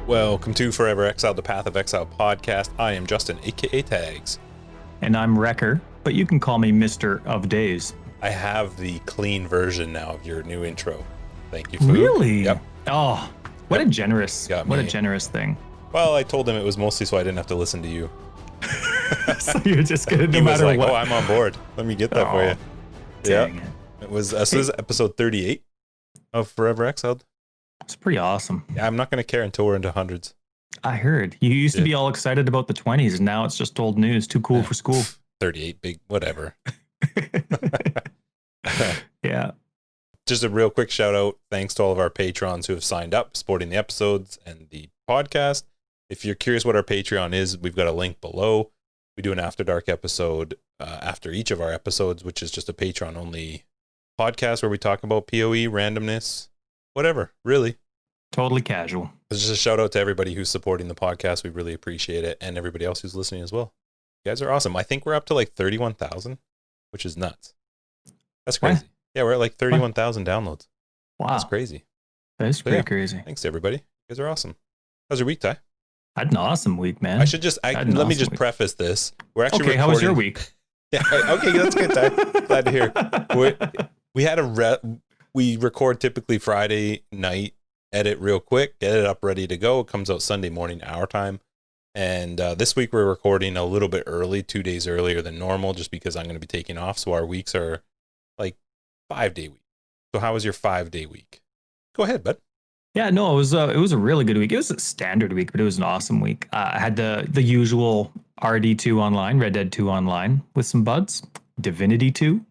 Welcome to Forever Exile, the Path of Exile podcast. I am Justin, aka Tags. And I'm Wrecker, but you can call me Mr. of Days. I have the clean version now of your new intro. Thank you, Food. Really? Yep. Oh, what a generous thing. Well, I told him it was mostly so I didn't have to listen to you. So you're just gonna no he matter was like, what. "Oh, I'm on board. Let me get that for you." Dang It was this is episode 38 of Forever Exiled. It's pretty awesome. Yeah, I'm not going to care until we're into hundreds. I heard you used to be all excited about the 20s, and now it's just old news. Too cool for school. 38, big whatever. Yeah. Just a real quick shout out. Thanks to all of our patrons who have signed up, supporting the episodes and the podcast. If you're curious what our Patreon is, we've got a link below. We do an After Dark episode after each of our episodes, which is just a Patreon only podcast where we talk about PoE, randomness, whatever, really. Totally casual. It's just a shout out to everybody who's supporting the podcast. We really appreciate it. And everybody else who's listening as well. You guys are awesome. I think we're up to like 31,000, which is nuts. That's crazy. What? Yeah, we're at like 31,000 downloads. Wow. That's crazy. That is pretty crazy. Thanks to everybody. You guys are awesome. How's your week, Ty? I had an awesome week, man. Let me just preface this. We're actually recording. How was your week? Yeah, okay, that's good, Ty. Glad to hear. We record typically Friday night, edit real quick, get it up ready to go. It comes out Sunday morning, our time. And this week we're recording a little bit early, 2 days earlier than normal, just because I'm going to be taking off. So our weeks are like 5-day week. So how was your 5-day week? Go ahead, bud. Yeah, no, it was a really good week. It was a standard week, but it was an awesome week. I had the usual RD2 online, Red Dead 2 online with some buds, Divinity 2,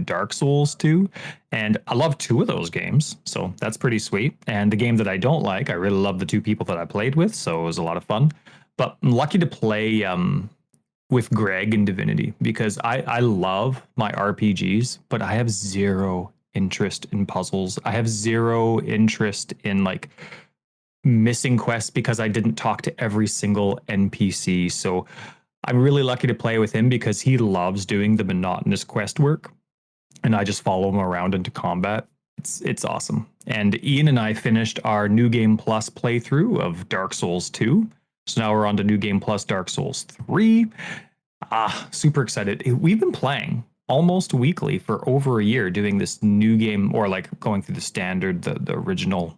Dark Souls 2, and I love 2 of those games, so that's pretty sweet. And the game that I don't like, I really love the 2 people that I played with, so it was a lot of fun. But I'm lucky to play with Greg in Divinity because I love my RPGs, but I have zero interest in puzzles. I have zero interest in like missing quests because I didn't talk to every single NPC. So I'm really lucky to play with him because he loves doing the monotonous quest work, and I just follow him around into combat. It's awesome. And Ian and I finished our New Game Plus playthrough of Dark Souls 2. So now we're on to New Game Plus Dark Souls 3. Super excited. We've been playing almost weekly for over a year, doing this new game, or like going through the standard, the original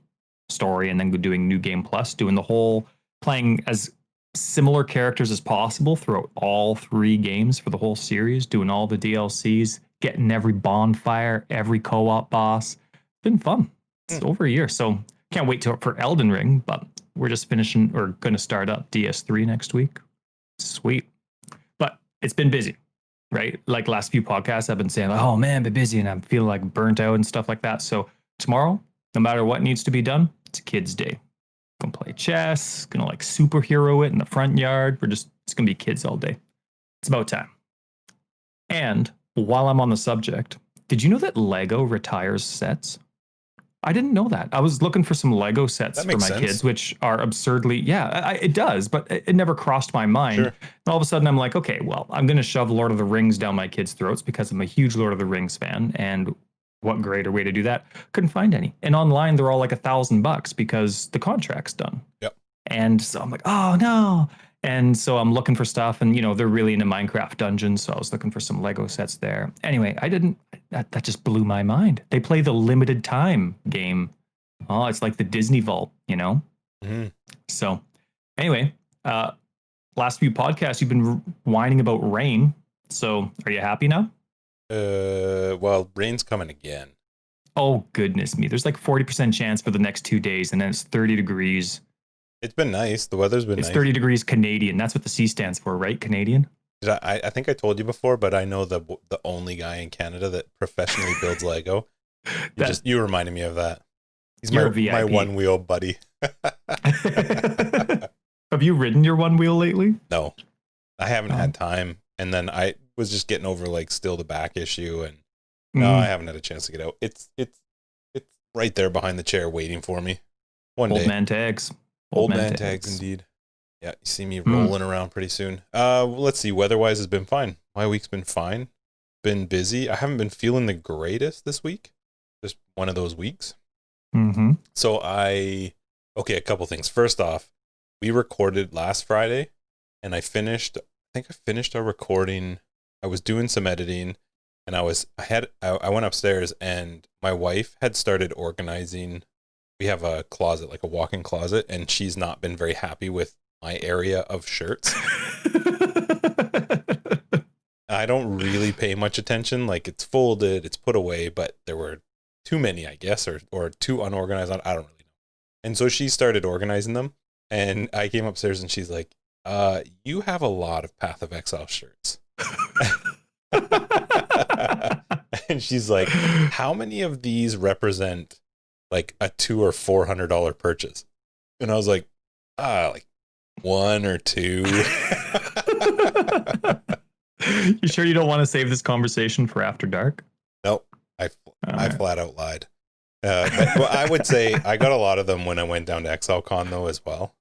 story, and then doing New Game Plus, doing the whole, playing as similar characters as possible throughout all 3 games for the whole series, doing all the DLCs, getting every bonfire, every co-op boss. Been fun. It's over a year, so can't wait for Elden Ring, but we're just finishing, or going to start up DS3 next week. Sweet. But it's been busy. Right? Like last few podcasts, I've been saying, oh man, been busy and I'm feeling like burnt out and stuff like that. So tomorrow, no matter what needs to be done, it's a kid's day. Gonna play chess, gonna like superhero it in the front yard. It's gonna be kids all day. It's about time. And while I'm on the subject, did you know that Lego retires sets? I didn't know that. I was looking for some Lego sets for my kids, which are absurdly, it does, but it never crossed my mind. Sure. And all of a sudden I'm like, okay, well, I'm going to shove Lord of the Rings down my kids' throats because I'm a huge Lord of the Rings fan. And what greater way to do that? Couldn't find any. And online, they're all like $1,000 because the contract's done. Yep. And so I'm like, oh no. And so I'm looking for stuff, and they're really into Minecraft Dungeons, so I was looking for some Lego sets there. Anyway, that just blew my mind. They play the limited time game. Oh, it's like the Disney Vault, Mm-hmm. So anyway, last few podcasts, you've been whining about rain. So are you happy now? Well, rain's coming again. Oh, goodness me. There's like 40% chance for the next 2 days, and then it's 30 degrees. It's been nice. The weather's been nice. It's 30 degrees Canadian. That's what the C stands for, right? Canadian? I think I told you before, but I know the only guy in Canada that professionally builds Lego. You reminded me of that. He's my one wheel buddy. Have you ridden your one wheel lately? No, I haven't had time. And then I was just getting over like still the back issue, and no, I haven't had a chance to get out. It's right there behind the chair waiting for me. One day. Old man tags. Old man tags, indeed. Yeah, you see me rolling around pretty soon. Let's see. Weather-wise has been fine. My week's been fine. Been busy. I haven't been feeling the greatest this week. Just one of those weeks. Mm-hmm. So a couple things. First off, we recorded last Friday, and I think I finished our recording. I was doing some editing, and I went upstairs, and my wife had started organizing. We have a closet, like a walk-in closet, and she's not been very happy with my area of shirts. I don't really pay much attention. Like, it's folded, it's put away, but there were too many, I guess, or too unorganized. I don't really know. And so she started organizing them, and I came upstairs, and she's like, you have a lot of Path of Exile shirts. And she's like, how many of these represent like a $200 or $400 purchase? And I was like, like 1 or 2. You sure you don't want to save this conversation for after dark? Nope. I flat out lied. But I would say I got a lot of them when I went down to ExileCon though as well.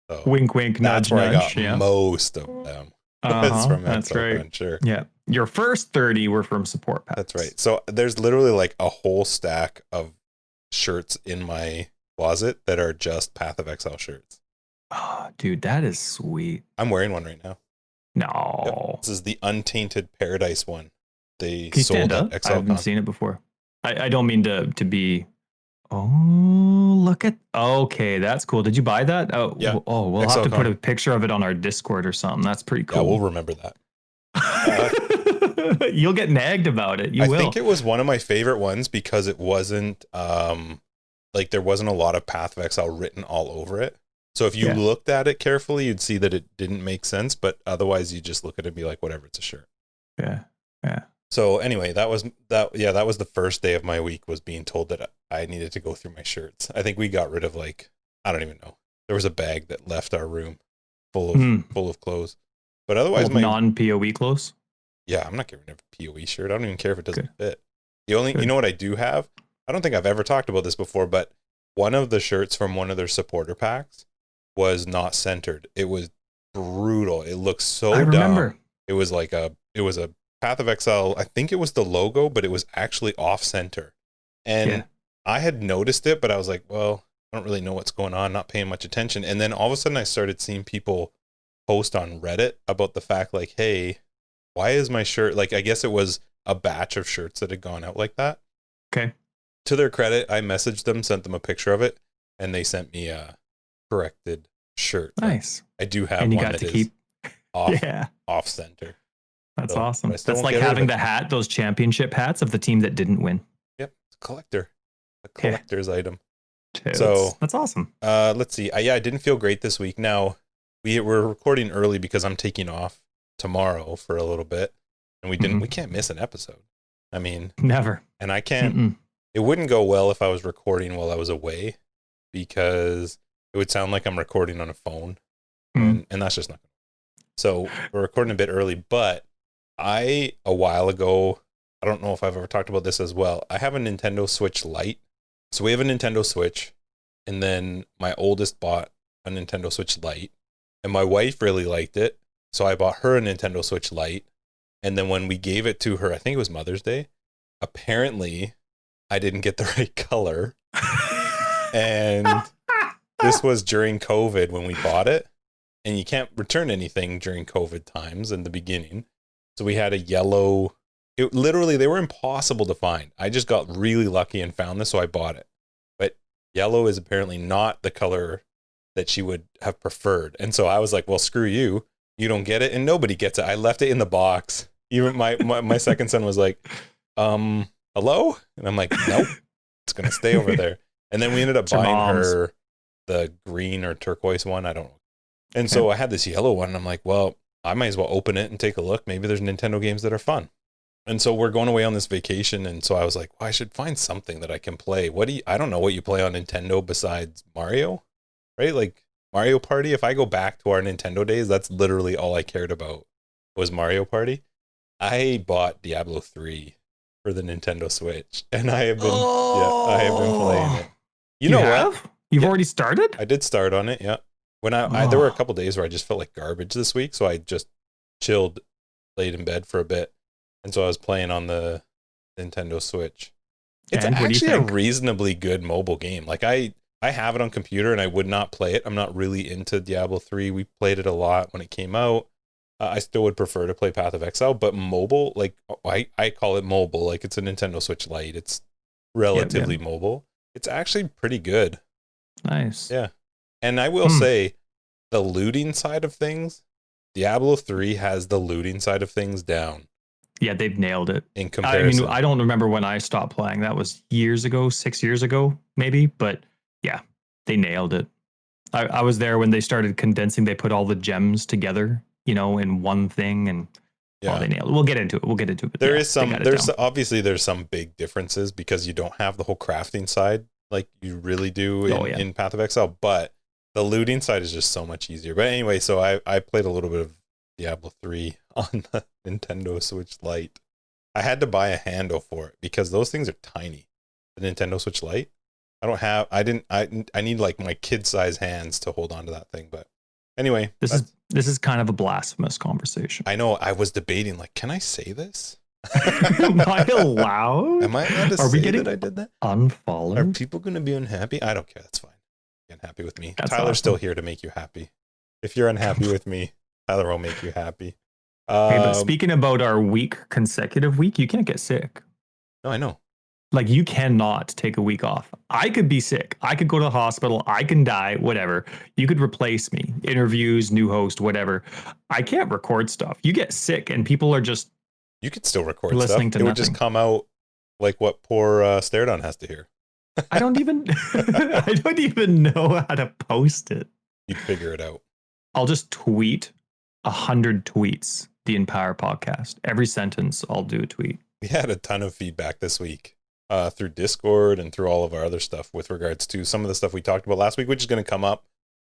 So wink, wink, that's nudge, where nudge. I got most of them. That's right. I'm sure. Yeah. Your first 30 were from support packs. That's right. So there's literally like a whole stack of shirts in my closet that are just Path of Exile shirts. Oh, dude, that is sweet. I'm wearing one right now. No. Yep. This is the Untainted Paradise one. They Can you sold stand at up? I ExileCon. haven't seen it before. I don't mean to be. Oh, look at. Okay, that's cool. Did you buy that? Oh, yeah. Oh, we'll have to put a picture of it on our Discord or something. That's pretty cool. Yeah, we'll remember that. You'll get nagged about it. I think it was one of my favorite ones because it wasn't like there wasn't a lot of Path of Exile written all over it. So if you looked at it carefully, you'd see that it didn't make sense, but otherwise you just look at it and be like, whatever, it's a shirt. Yeah. Yeah. So anyway, that was the first day of my week, was being told that I needed to go through my shirts. I think we got rid of like, I don't even know. There was a bag that left our room full of clothes. But otherwise my non-POE clothes. Yeah, I'm not getting rid of a POE shirt. I don't even care if it doesn't fit. You know what I do have? I don't think I've ever talked about this before, but one of the shirts from one of their supporter packs was not centered. It was brutal. It looked so dumb. Remember. It was a Path of Exile. I think it was the logo, but it was actually off center. And I had noticed it, but I was like, well, I don't really know what's going on, not paying much attention. And then all of a sudden I started seeing people post on Reddit about the fact like, hey, why is my shirt, like, I guess it was a batch of shirts that had gone out like that. Okay. To their credit, I messaged them, sent them a picture of it, and they sent me a corrected shirt. Nice. I do have and you one got that to is keep off center. That's So, awesome. I still That's won't like get rid of having it. the hat, those championship hats of the team that didn't win. Yep. It's a collector's item. So that's awesome. Let's see. I didn't feel great this week. Now, we're recording early because I'm taking off tomorrow for a little bit, and we can't miss an episode. I mean, never. And I can't. It wouldn't go well if I was recording while I was away, because it would sound like I'm recording on a phone, and that's just not. So we're recording a bit early, but a while ago, I don't know if I've ever talked about this as well. I have a Nintendo Switch Lite. So we have a Nintendo Switch, and then my oldest bought a Nintendo Switch Lite, and my wife really liked it. So I bought her a Nintendo Switch Lite. And then when we gave it to her, I think it was Mother's Day, apparently I didn't get the right color. And this was during COVID when we bought it. And you can't return anything during COVID times in the beginning. So we had a yellow. It literally, they were impossible to find. I just got really lucky and found this, so I bought it. But yellow is apparently not the color that she would have preferred. And so I was like, well, screw you. You don't get it, and nobody gets it. I left it in the box. Even my second son was like, hello? And I'm like, nope, it's going to stay over there. And then we ended up buying her the green or turquoise one. I don't know. And so I had this yellow one, and I'm like, well, I might as well open it and take a look. Maybe there's Nintendo games that are fun. And so we're going away on this vacation, and so I was like, well, I should find something that I can play. I don't know what you play on Nintendo besides Mario, right? Like Mario Party. If I go back to our Nintendo days, that's literally all I cared about was Mario Party. I bought Diablo 3 for the Nintendo Switch, and I have been playing it. You know what? You've already started? I did start on it, yeah. When there were a couple days where I just felt like garbage this week, so I just chilled, laid in bed for a bit. And so I was playing on the Nintendo Switch. It's actually a reasonably good mobile game. Like I have it on computer and I would not play it. I'm not really into Diablo 3. We played it a lot when it came out. I still would prefer to play Path of Exile, but mobile, like I call it mobile, like it's a Nintendo Switch Lite. It's relatively mobile. It's actually pretty good. Nice. Yeah. And I will say the looting side of things, Diablo 3 has the looting side of things down. Yeah, they've nailed it. In comparison. I mean, I don't remember when I stopped playing. That was years ago, 6 years ago, maybe. But yeah, they nailed it. I was there when they started condensing. They put all the gems together, in one thing, and they nailed it. We'll get into it. But there's some big differences because you don't have the whole crafting side like you really do in Path of Exile, but the looting side is just so much easier. But anyway, so I played a little bit of Diablo 3 on the Nintendo Switch Lite. I had to buy a handle for it because those things are tiny. The Nintendo Switch Lite. I need like my kid-size hands to hold on to that thing. But anyway, this is kind of a blasphemous conversation. I know. I was debating, like, can I say this? Am I allowed? Am I allowed to say that I did that? Unfollowed? Are people going to be unhappy? I don't care. That's fine. Be unhappy with me. That's Tyler's awesome. still here to make you happy. If you're unhappy with me, Tyler will make you happy. Hey, but speaking about our consecutive week, you can't get sick. No, I know. Like, you cannot take a week off. I could be sick. I could go to the hospital. I can die, whatever. You could replace me. Interviews, new host, whatever. I can't record stuff. You get sick and people are just You could still record listening stuff. to It would just come out like what poor Staredon has to hear. I don't even know how to post it. You'd figure it out. I'll just tweet 100 tweets, the Empower podcast. Every sentence, I'll do a tweet. We had a ton of feedback this week through Discord and through all of our other stuff with regards to some of the stuff we talked about last week, which is going to come up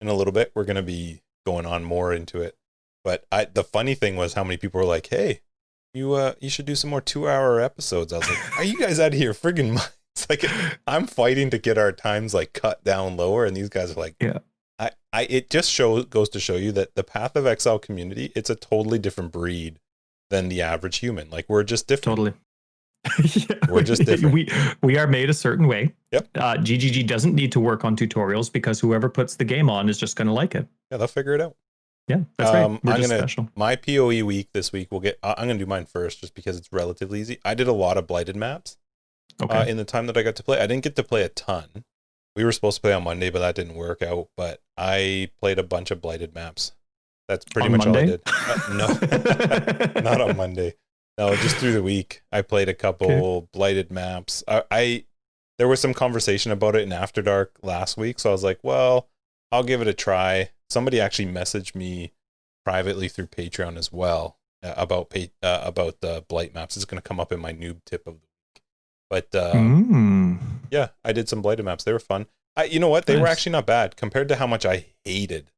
in a little bit. We're going to be going on more into it. But the funny thing was how many people were like, hey, you should do some more 2-hour episodes. I was like, are you guys out of here friggin' minds? Like, I'm fighting to get our times like cut down lower. And these guys are like, yeah. It just goes to show you that the Path of Exile community, it's a totally different breed than the average human. Like, we're just different. Totally. Yeah, we're just different. We are made a certain way. Yep. GGG doesn't need to work on tutorials because whoever puts the game on is just going to like it. Yeah, they'll figure it out. Yeah, that's right. We're just special. My PoE week this week, I'm going to do mine first just because it's relatively easy. I did a lot of Blighted Maps in the time that I got to play. I didn't get to play a ton. We were supposed to play on Monday, but that didn't work out. But I played a bunch of Blighted Maps. That's pretty much Monday? all I did. No, not on Monday. No, just through the week. I played a couple Blighted Maps. There was some conversation about it in After Dark last week, so I was like, well, I'll give it a try. Somebody actually messaged me privately through Patreon as well about the Blight Maps. It's going to come up in my noob tip of the week. But yeah, I did some Blighted Maps. They were fun. You know what? They were actually not bad compared to how much I hated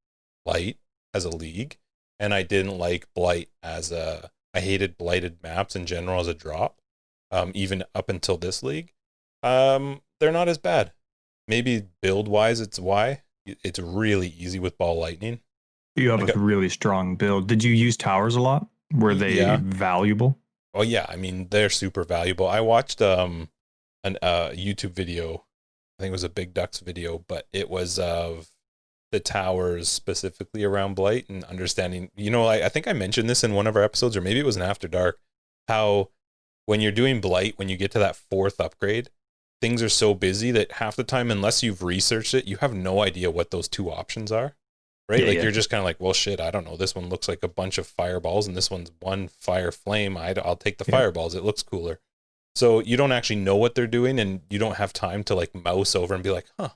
Blight as a league, and I didn't like Blight I hated Blighted Maps in general as a drop, even up until this league. They're not as bad. Maybe build-wise, it's why. It's really easy with Ball Lightning. You have a really strong build. Did you use towers a lot? Were they valuable? Oh, yeah. I mean, they're super valuable. I watched a YouTube video. I think it was a Big Ducks video, but it was of the towers specifically around Blight and understanding, I think I mentioned this in one of our episodes, or maybe it was an After Dark, how when you're doing Blight, when you get to that 4th upgrade, things are so busy that half the time, unless you've researched it, you have no idea what those 2 options are, right? You're just kind of like, well, shit, I don't know. This one looks like a bunch of fireballs and this one's one fire flame. I'll take the fireballs. It looks cooler. So you don't actually know what they're doing and you don't have time to like mouse over and be like, huh,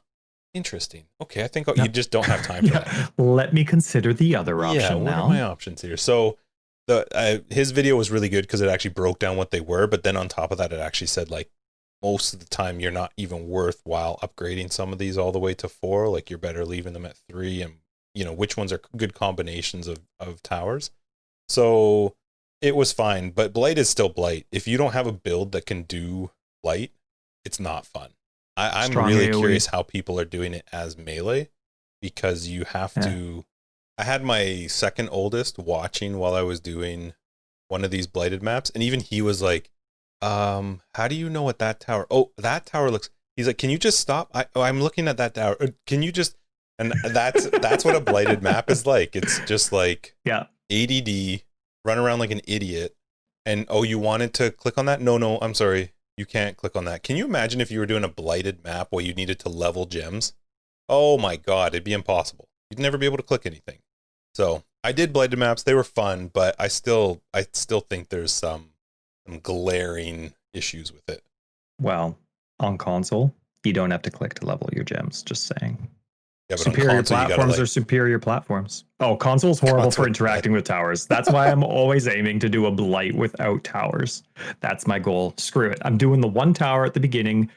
interesting. Okay, I think you just don't have time for that. Let me consider the other option now. What are my options here? So his video was really good because it actually broke down what they were, but then on top of that, it actually said like most of the time you're not even worthwhile upgrading some of these all the way to 4. Like you're better leaving them at 3, and which ones are good combinations of towers. So it was fine, but Blight is still Blight. If you don't have a build that can do Blight, it's not fun. I'm really curious how people are doing it as melee, because you have to. I had my second oldest watching while I was doing one of these Blighted Maps, and even he was like, how do you know what that tower? Oh, that tower looks. He's like, can you just stop? I'm looking at that tower. Can you just? And that's what a blighted map is like. It's just like ADD, run around like an idiot. And you wanted to click on that? No, I'm sorry. You can't click on that. Can you imagine if you were doing a blighted map where you needed to level gems? Oh my God, it'd be impossible. You'd never be able to click anything. So I did blighted maps. They were fun, but I still think there's some glaring issues with it. Well, on console, you don't have to click to level your gems. Just saying. Yeah, but superior on console, platforms are superior platforms. Oh, console's horrible for interacting with towers. That's why I'm always aiming to do a blight without towers. That's my goal. Screw it. I'm doing the one tower at the beginning.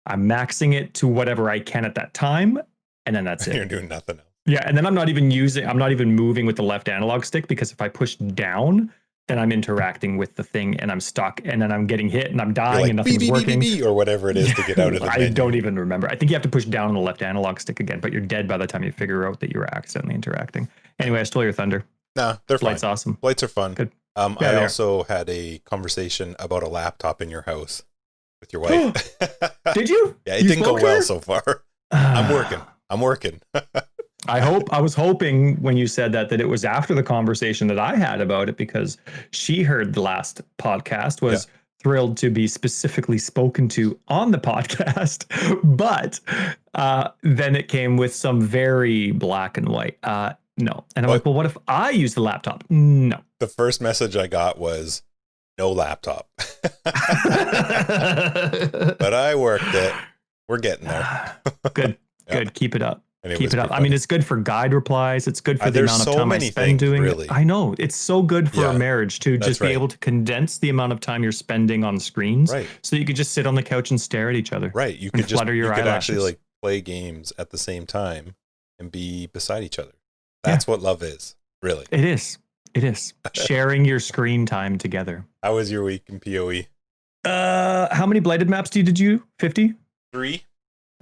I'm maxing it to whatever I can at that time, and then that's it. You're doing nothing else. Yeah, and then I'm not even moving with the left analog stick, because if I push down, then I'm interacting with the thing and I'm stuck, and then I'm getting hit and I'm dying, and nothing's working. Or whatever it is to get out of the menu. I don't even remember. I think you have to push down on the left analog stick again, but you're dead by the time you figure out that you were accidentally interacting. Anyway, I stole your thunder. Nah, they're fine. Blight's awesome. Blights are fun. Good. I also had a conversation about a laptop in your house with your wife. Did you? Yeah, it didn't go well so far. I'm working. I was hoping when you said that it was after the conversation that I had about it, because she heard the last podcast, was thrilled to be specifically spoken to on the podcast, but then it came with some very black and white. No. And I'm like, well, what if I use the laptop? No. The first message I got was no laptop. But I worked it. We're getting there. Good. Keep it up. Keep it up. I mean, it's good for guide replies. It's good for the amount of time I spend doing it. I know. It's so good for a marriage to just be able to condense the amount of time you're spending on screens. Right. So you could just sit on the couch and stare at each other. Right. You could actually like play games at the same time and be beside each other. That's what love is, really. It is. Sharing your screen time together. How was your week in PoE? How many blighted maps did you? 50? 3.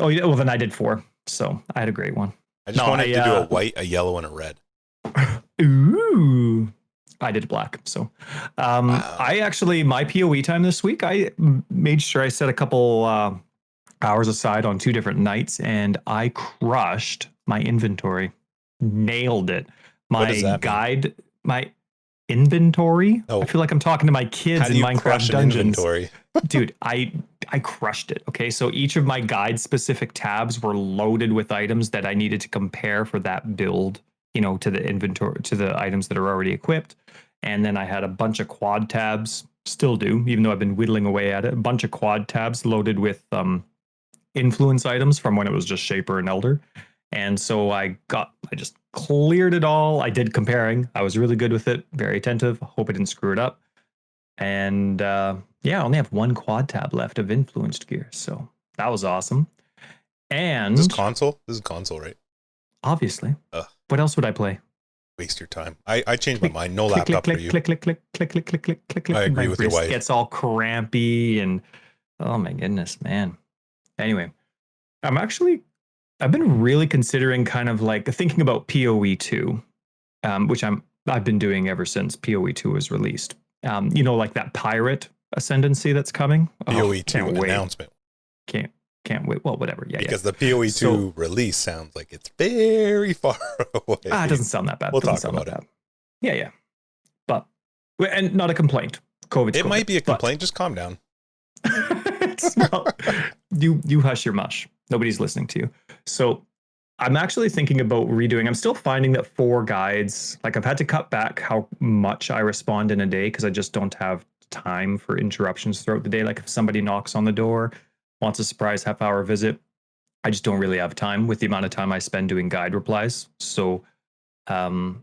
Oh, yeah. Well, then I did 4. So I had a great one. I just wanted to do a white, a yellow, and a red. Ooh. I did black. So wow. I actually, my PoE time this week, I made sure I set a couple hours aside on 2 different nights, and I crushed my inventory. Nailed it. My guide, my inventory. I feel like I'm talking to my kids in Minecraft Dungeons. Dude, I crushed it. Okay, so each of my guide specific tabs were loaded with items that I needed to compare for that build, to the inventory, to the items that are already equipped. And then I had a bunch of quad tabs, still do, even though I've been whittling away at it, a bunch of quad tabs loaded with influence items from when it was just Shaper and Elder. And so I just cleared it all. I did comparing. I was really good with it, very attentive. Hope I didn't screw it up. And I only have 1 quad tab left of influenced gear. So that was awesome. And This is console? This is console, right? Obviously. What else would I play? Waste your time. I changed my mind. No laptop for you. Click. I agree with your wife. It gets all crampy and oh my goodness, man. Anyway, I've been really considering kind of like thinking about PoE 2, which I've been doing ever since PoE 2 was released. Like that pirate ascendancy that's coming. PoE 2 announcement. Can't wait. Well, whatever. Yeah. Because the PoE 2 release sounds like it's very far away. It doesn't sound that bad. We'll talk about it. Yeah. But and not a complaint. COVID. Might be a complaint. Just calm down. You hush your mush. Nobody's listening to you. So I'm actually thinking about redoing. I'm still finding that 4 guides, like I've had to cut back how much I respond in a day because I just don't have time for interruptions throughout the day. Like if somebody knocks on the door, wants a surprise half-hour visit, I just don't really have time with the amount of time I spend doing guide replies. So I'm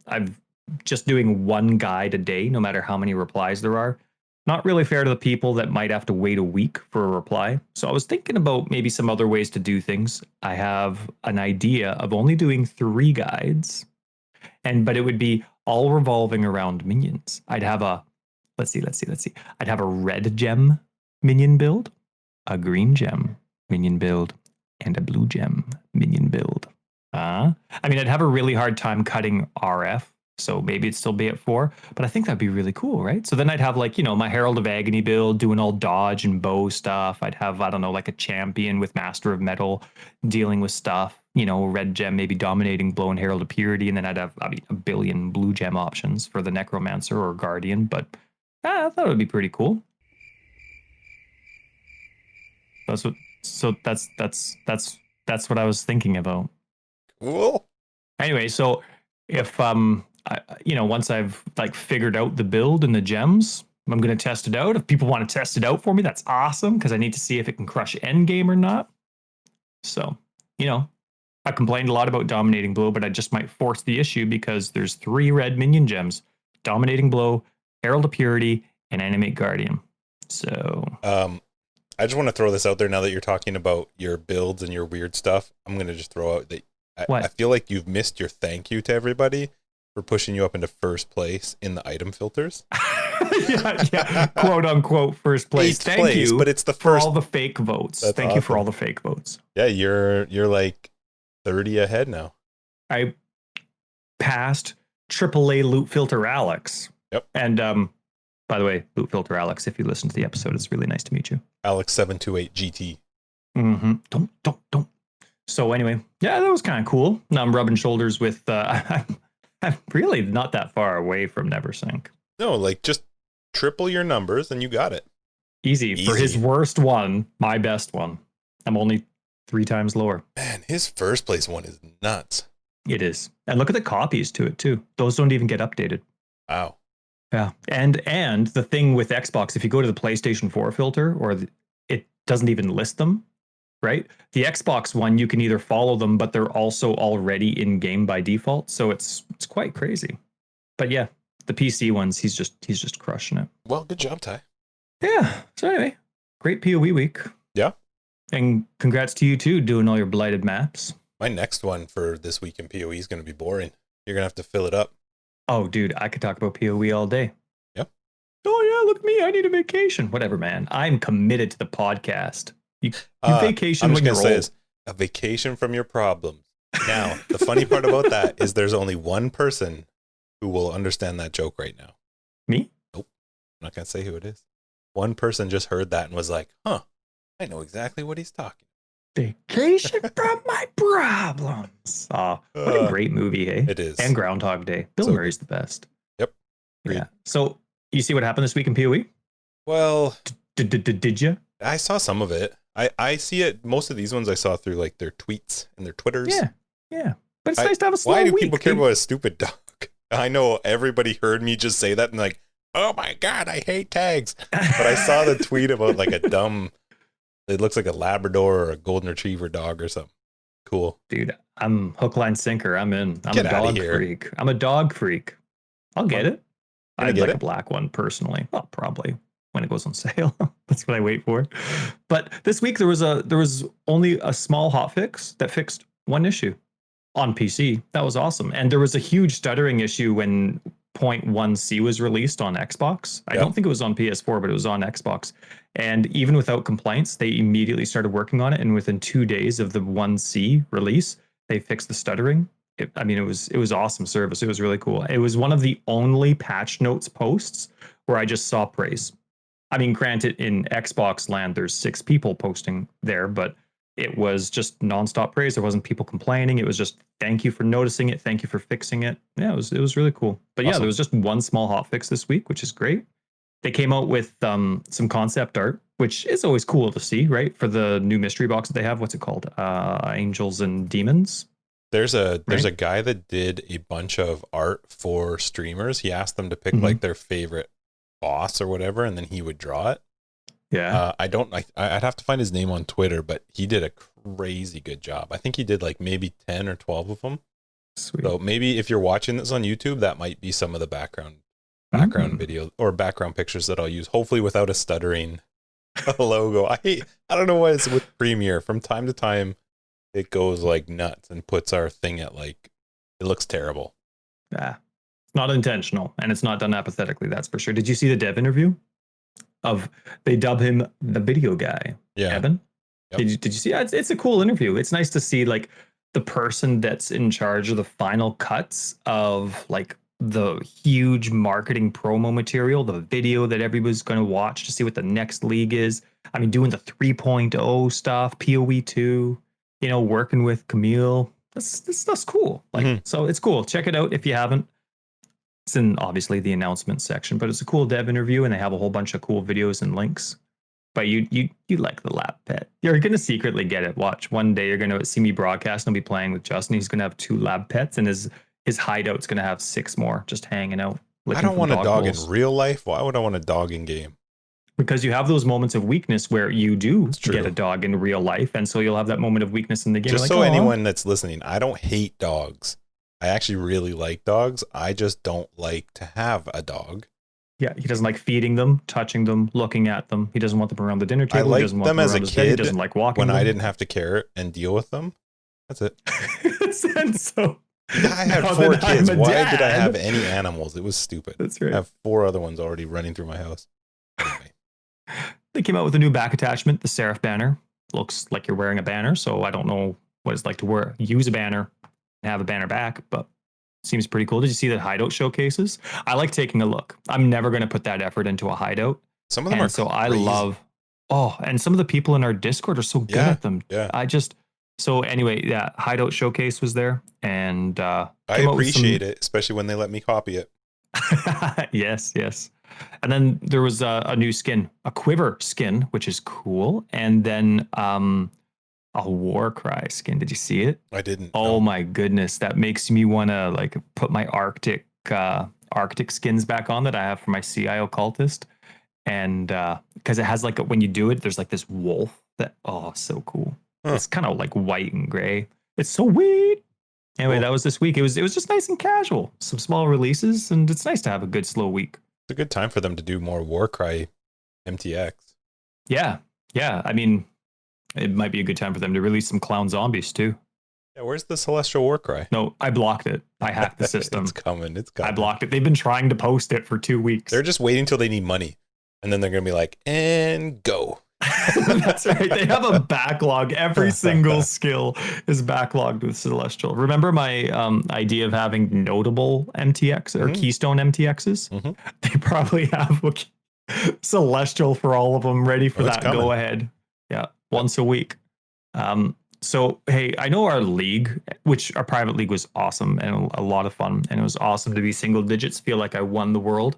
just doing 1 guide a day, no matter how many replies there are. Not really fair to the people that might have to wait a week for a reply. So I was thinking about maybe some other ways to do things. I have an idea of only doing 3 guides, but it would be all revolving around minions. I'd have let's see. I'd have a red gem minion build, a green gem minion build, and a blue gem minion build. I'd have a really hard time cutting RF So maybe it'd still be at 4, but I think that'd be really cool, right? So then I'd have like, my Herald of Agony build doing all dodge and bow stuff. I'd have, I don't know, like a champion with Master of Metal dealing with stuff, red gem maybe dominating blow and Herald of Purity. And then I'd have, a billion blue gem options for the Necromancer or Guardian. But I thought it would be pretty cool. That's what I was thinking about. Cool. Anyway, so if once I've like figured out the build and the gems, I'm gonna test it out. If people want to test it out for me, that's awesome because I need to see if it can crush endgame or not. So, I complained a lot about dominating blow, but I just might force the issue because there's 3 red minion gems: dominating blow, Herald of Purity, and Animate Guardian. So I just want to throw this out there now that you're talking about your builds and your weird stuff. I'm going to just throw out that I feel like you've missed your thank you to everybody for pushing you up into first place in the item filters. yeah, quote unquote first place. Thank you, but it's the for first all the fake votes. That's Thank you for all the fake votes. Yeah, you're like 30 ahead now. I passed AAA Loot Filter Alex. Yep. And by the way, Loot Filter Alex, if you listen to the episode, it's really nice to meet you. Alex728 GT. Mm-hmm. Don't. So anyway, yeah, that was kind of cool. Now I'm rubbing shoulders with. I'm really not that far away from Neversink. No, like just triple your numbers and you got it. Easy. For his worst one, my best one. I'm only 3 times lower. Man, his first place one is nuts. It is. And look at the copies to it too. Those don't even get updated. Wow. Yeah. And the thing with Xbox, if you go to the PlayStation 4 filter, it doesn't even list them, right? The Xbox one, you can either follow them, but they're also already in game by default. So it's quite crazy. But yeah, the PC ones, he's just crushing it. Well, good job, Ty. Yeah. So anyway, great PoE week. Yeah. And congrats to you too, doing all your blighted maps. My next one for this week in PoE is going to be boring. You're going to have to fill it up. Oh, dude, I could talk about PoE all day. Yep. Oh, yeah, look at me. I need a vacation. Whatever, man. I'm committed to the podcast. You vacation when you're old. Is a vacation from your problems. Now, the funny part about that is there's only one person who will understand that joke right now. Me? Nope. I'm not going to say who it is. One person just heard that and was like, huh, I know exactly what he's talking. Vacation from my problems. Oh, what a great movie, hey? It is. And Groundhog Day. Bill Murray's the best. Yep. Yeah. So you see what happened this week in PoE? Well, did you? I saw some of it. I see it. Most of these ones I saw through like their tweets and their Twitters. Yeah. But it's nice to have a slow week. Why do week, people care about a stupid dog? I know everybody heard me just say that and like, oh my God, I hate tags. But I saw the tweet about like a dumb, it looks like a Labrador or a Golden Retriever dog or something. Cool. Dude, I'm hook, line, sinker. I'm in. I'm Get a dog freak. I'm a dog freak. I'll get it. I'd like a black one personally. Well, probably when it goes on sale. That's what I wait for. But this week there was only a small hotfix that fixed one issue on PC. That was awesome. And there was a huge stuttering issue when 0.1c was released on Xbox. I don't think it was on PS4, but it was on Xbox. And even without complaints, they immediately started working on it. And within 2 days of the 1c release, they fixed the stuttering. It was awesome service. It was really cool. It was one of the only patch notes posts where I just saw praise. I mean, granted, in Xbox land, there's 6 people posting there, but it was just nonstop praise. There wasn't people complaining. It was just, thank you for noticing it. Thank you for fixing it. Yeah, it was really cool. But awesome. Yeah, there was just one small hotfix this week, which is great. They came out with some concept art, which is always cool to see, right? For the new mystery box that they have. What's it called? Angels and Demons. There's a guy that did a bunch of art for streamers. He asked them to pick like their favorite boss or whatever, and then he would draw it. Yeah. I'd have to find his name on Twitter, but he did a crazy good job. I think he did like maybe 10 or 12 of them. Sweet. So maybe if you're watching this on YouTube, that might be some of the background video or background pictures that I'll use, hopefully without a stuttering logo. I don't know what it's with Premiere. From time to time, it goes like nuts and puts our thing at like, it looks terrible. Yeah. It's not intentional and it's not done apathetically. That's for sure. Did you see the dev interview? They dub him the video guy. Yeah. Evan. Yep. Did you see? Yeah, it's a cool interview. It's nice to see like the person that's in charge of the final cuts of like the huge marketing promo material, the video that everybody's going to watch to see what the next league is. I mean, doing the 3.0 stuff, PoE 2, working with Camille. This stuff's cool. So it's cool. Check it out if you haven't. It's in obviously the announcement section, but it's a cool dev interview and they have a whole bunch of cool videos and links. But you like the lab pet. You're going to secretly get it. Watch. One day you're going to see me broadcast and I'll be playing with Justin. He's going to have 2 lab pets and his hideout's going to have 6 more just hanging out. I don't want a dog in real life. Why would I want a dog in game? Because you have those moments of weakness where you do get a dog in real life. And so you'll have that moment of weakness in the game. Just so anyone that's listening, I don't hate dogs. I actually really like dogs. I just don't like to have a dog. Yeah, he doesn't like feeding them, touching them, looking at them. He doesn't want them around the dinner table. I liked them as a kid. He doesn't like walking when them. I didn't have to care and deal with them. That's it. And so I had 4 kids. Why did I have any animals? It was stupid. That's right. I have 4 other ones already running through my house. Anyway. They came out with a new back attachment, the Seraph banner. Looks like you're wearing a banner, so I don't know what it's like to use a banner and have a banner back, but seems pretty cool. Did you see the hideout showcases? I like taking a look. I'm never going to put that effort into a hideout. Some of them are so crazy. I love. Oh, and some of the people in our Discord are so good at them. Yeah. So anyway, yeah, hideout showcase was there, and I appreciate it, especially when they let me copy it. Yes. And then there was a new skin, a quiver skin, which is cool, and then a Warcry skin. Did you see it? I didn't. Oh my goodness, that makes me want to like put my Arctic skins back on that I have for my CI occultist, and because it has like when you do it, there's like this wolf that so cool. It's kind of like white and gray. It's so weird. Anyway, That was this week. It was just nice and casual. Some small releases, and it's nice to have a good slow week. It's a good time for them to do more Warcry MTX. Yeah. I mean, it might be a good time for them to release some clown zombies too. Yeah, where's the Celestial Warcry? No, I blocked it. I hacked the system. It's coming. I blocked it. They've been trying to post it for 2 weeks. They're just waiting till they need money. And then they're going to be like, and go. That's right. They have a backlog. Every single skill is backlogged with Celestial. Remember my idea of having notable MTX or Keystone MTXs? Mm-hmm. They probably have Celestial for all of them ready for that go ahead. Yeah, once a week. So, hey, I know our league, which our private league was awesome and a lot of fun. And it was awesome to be single digits, feel like I won the world.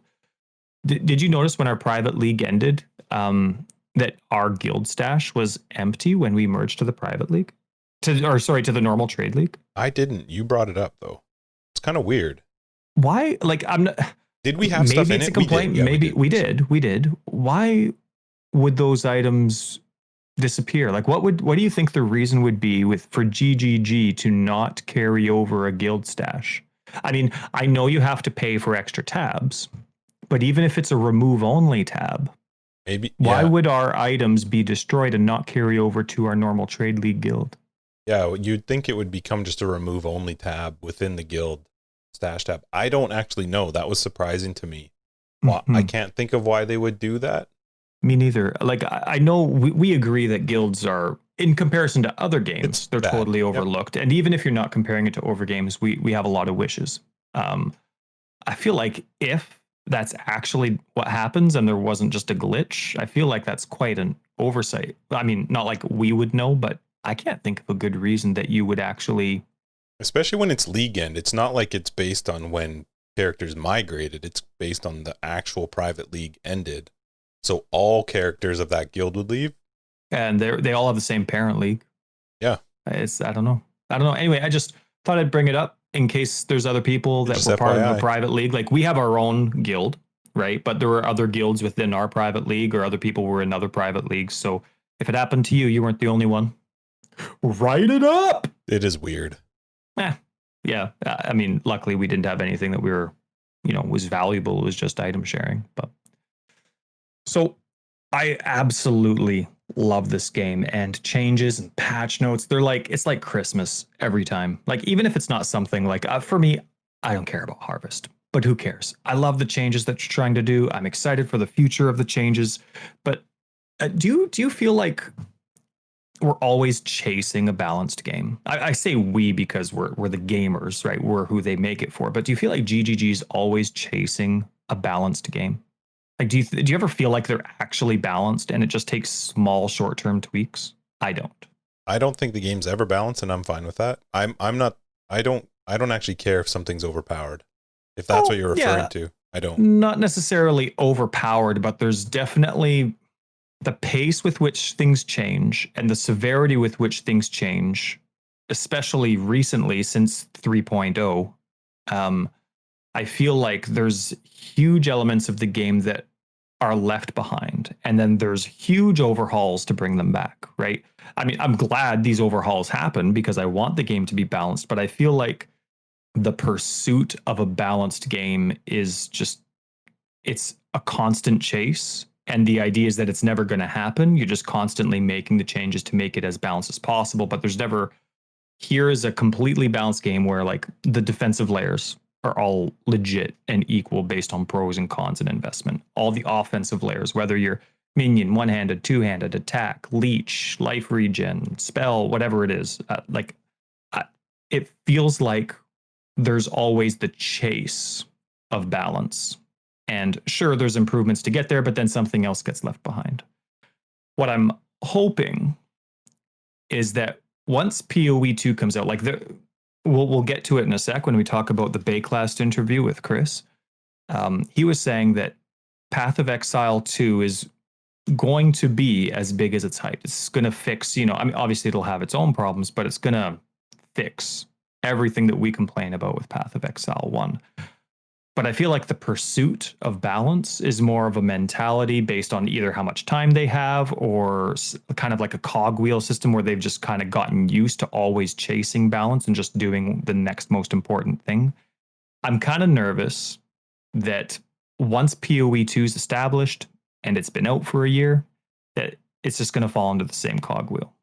Did you notice when our private league ended that our guild stash was empty when we merged to the private league? To the normal trade league? I didn't. You brought it up, though. It's kind of weird. Why? Like, I'm not... Did we have stuff in it? Maybe it's a complaint. Yeah, maybe we did. Why would those items disappear? Like, what do you think the reason would be for GGG to not carry over a guild stash? I mean, I know you have to pay for extra tabs, but even if it's a remove only tab, why would our items be destroyed and not carry over to our normal trade league guild? Yeah, you'd think it would become just a remove only tab within the guild stash tab. I don't actually know. That was surprising to me. Well, I can't think of why they would do that. Me neither. Like, I know we agree that guilds are, in comparison to other games, they're totally overlooked. Yep. And even if you're not comparing it to over games, we have a lot of wishes. I feel like if that's actually what happens and there wasn't just a glitch, I feel like that's quite an oversight. I mean, not like we would know, but I can't think of a good reason that you would actually... Especially when it's league end. It's not like it's based on when characters migrated. It's based on the actual private league ended. So all characters of that guild would leave. And they all have the same parent league. Yeah. I don't know. Anyway, I just thought I'd bring it up in case there's other people that were part of the private league. Like, we have our own guild, right? But there were other guilds within our private league, or other people were in other private leagues. So if it happened to you, you weren't the only one. Write it up. It is weird. Yeah. I mean, luckily we didn't have anything that we were, was valuable. It was just item sharing. But so I absolutely love this game, and changes and patch notes. It's like Christmas every time. Like, even if it's not something like, for me, I don't care about Harvest, but who cares? I love the changes that you're trying to do. I'm excited for the future of the changes. But do you feel like we're always chasing a balanced game. I say we because we're the gamers, right? We're who they make it for. But do you feel like GGG is always chasing a balanced game? Like, do you ever feel like they're actually balanced and it just takes small short term tweaks? I don't. I don't think the game's ever balanced, and I'm fine with that. I'm not. I don't actually care if something's overpowered. If that's what you're referring to, I don't. Not necessarily overpowered, but there's definitely the pace with which things change and the severity with which things change, especially recently since 3.0. I feel like there's huge elements of the game that are left behind, and then there's huge overhauls to bring them back, right? I mean, I'm glad these overhauls happen because I want the game to be balanced, but I feel like the pursuit of a balanced game is just, it's a constant chase. And the idea is that it's never going to happen. You're just constantly making the changes to make it as balanced as possible. But there's never, here is a completely balanced game where like the defensive layers are all legit and equal based on pros and cons and investment. All the offensive layers, whether you're minion, one-handed, two-handed, attack, leech, life regen, spell, whatever it is, it feels like there's always the chase of balance. And sure, there's improvements to get there, but then something else gets left behind. What I'm hoping is that once PoE 2 comes out, like we'll get to it in a sec when we talk about the Baeclast interview with Chris. He was saying that Path of Exile 2 is going to be as big as its hype. It's going to fix, I mean, obviously it'll have its own problems, but it's going to fix everything that we complain about with Path of Exile 1. But I feel like the pursuit of balance is more of a mentality based on either how much time they have or kind of like a cogwheel system where they've just kind of gotten used to always chasing balance and just doing the next most important thing. I'm kind of nervous that once PoE 2 is established and it's been out for a year, that it's just going to fall into the same cogwheel.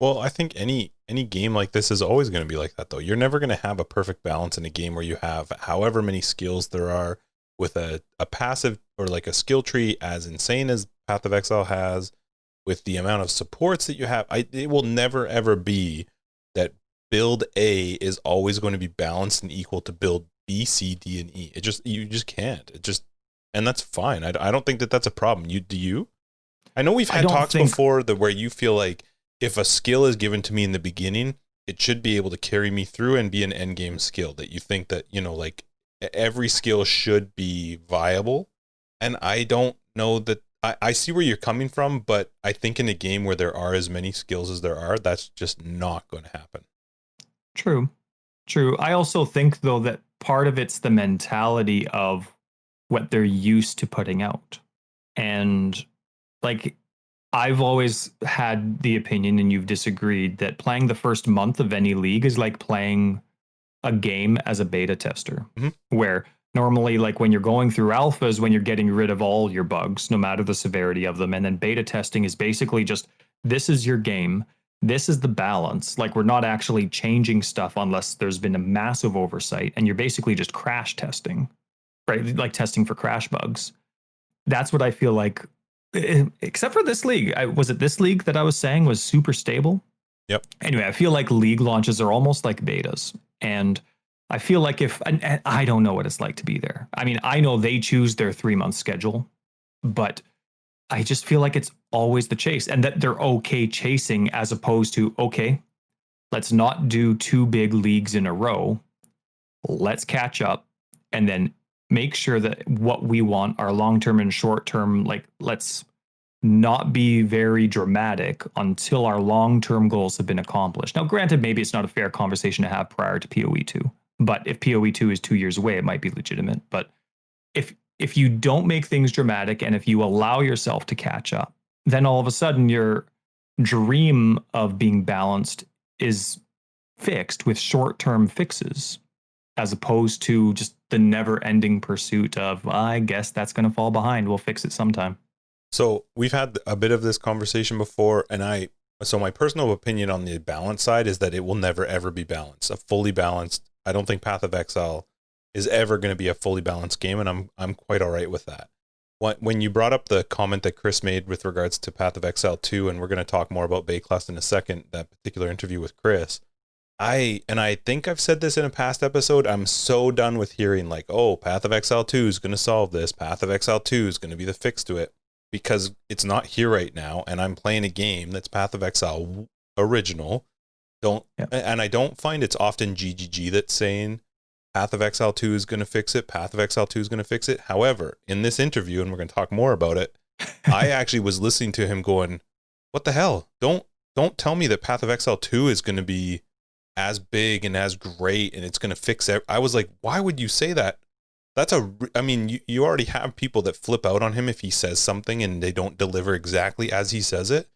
Well, I think any game like this is always going to be like that, though. You're never going to have a perfect balance in a game where you have however many skills there are with a passive or like a skill tree as insane as Path of Exile has, with the amount of supports that you have. It will never, ever be that build A is always going to be balanced and equal to build B, C, D, and E. You just can't. And that's fine. I don't think that that's a problem. Do you? I know we've had talks before where you feel like, if a skill is given to me in the beginning, it should be able to carry me through and be an end game skill, that you think that, like every skill should be viable. And I don't know that I see where you're coming from, but I think in a game where there are as many skills as there are, that's just not going to happen. True. I also think though that part of it's the mentality of what they're used to putting out. And like, I've always had the opinion, and you've disagreed, that playing the first month of any league is like playing a game as a beta tester, where normally, like when you're going through alphas, when you're getting rid of all your bugs, no matter the severity of them, and then beta testing is basically just, this is your game, this is the balance. Like, we're not actually changing stuff unless there's been a massive oversight, and you're basically just crash testing, right? Like testing for crash bugs. That's what I feel like. Except for this league. Was it this league that I was saying was super stable? Yep. Anyway, I feel like league launches are almost like betas. And I feel like and I don't know what it's like to be there. I mean, I know they choose their 3-month schedule, but I just feel like it's always the chase, and that they're okay chasing as opposed to, okay, let's not do 2 big leagues in a row. Let's catch up and then make sure that what we want are long-term and short-term. Like, let's not be very dramatic until our long-term goals have been accomplished. Now, granted, maybe it's not a fair conversation to have prior to PoE 2, but if PoE 2 is 2 years away, it might be legitimate. But if you don't make things dramatic and if you allow yourself to catch up, then all of a sudden your dream of being balanced is fixed with short-term fixes, as opposed to just the never-ending pursuit of, I guess that's going to fall behind, we'll fix it sometime. So we've had a bit of this conversation before, and so my personal opinion on the balance side is that it will never, ever be balanced. A fully balanced, I don't think Path of Exile is ever going to be a fully balanced game, and I'm quite all right with that. when you brought up the comment that Chris made with regards to Path of Exile 2, and we're going to talk more about Baeclast in a second, that particular interview with Chris, I think I've said this in a past episode, I'm so done with hearing like, oh, Path of Exile 2 is going to solve this, Path of Exile 2 is going to be the fix to it, because it's not here right now, and I'm playing a game that's Path of Exile original. And I don't find it's often GGG that's saying Path of Exile 2 is going to fix it. Path of Exile 2 is going to fix it. However, in this interview, and we're going to talk more about it, I actually was listening to him going, what the hell? Don't tell me that Path of Exile 2 is going to be as big and as great and it's going to fix it. I was like, why would you say that? I mean, you already have people that flip out on him if he says something and they don't deliver exactly as he says it.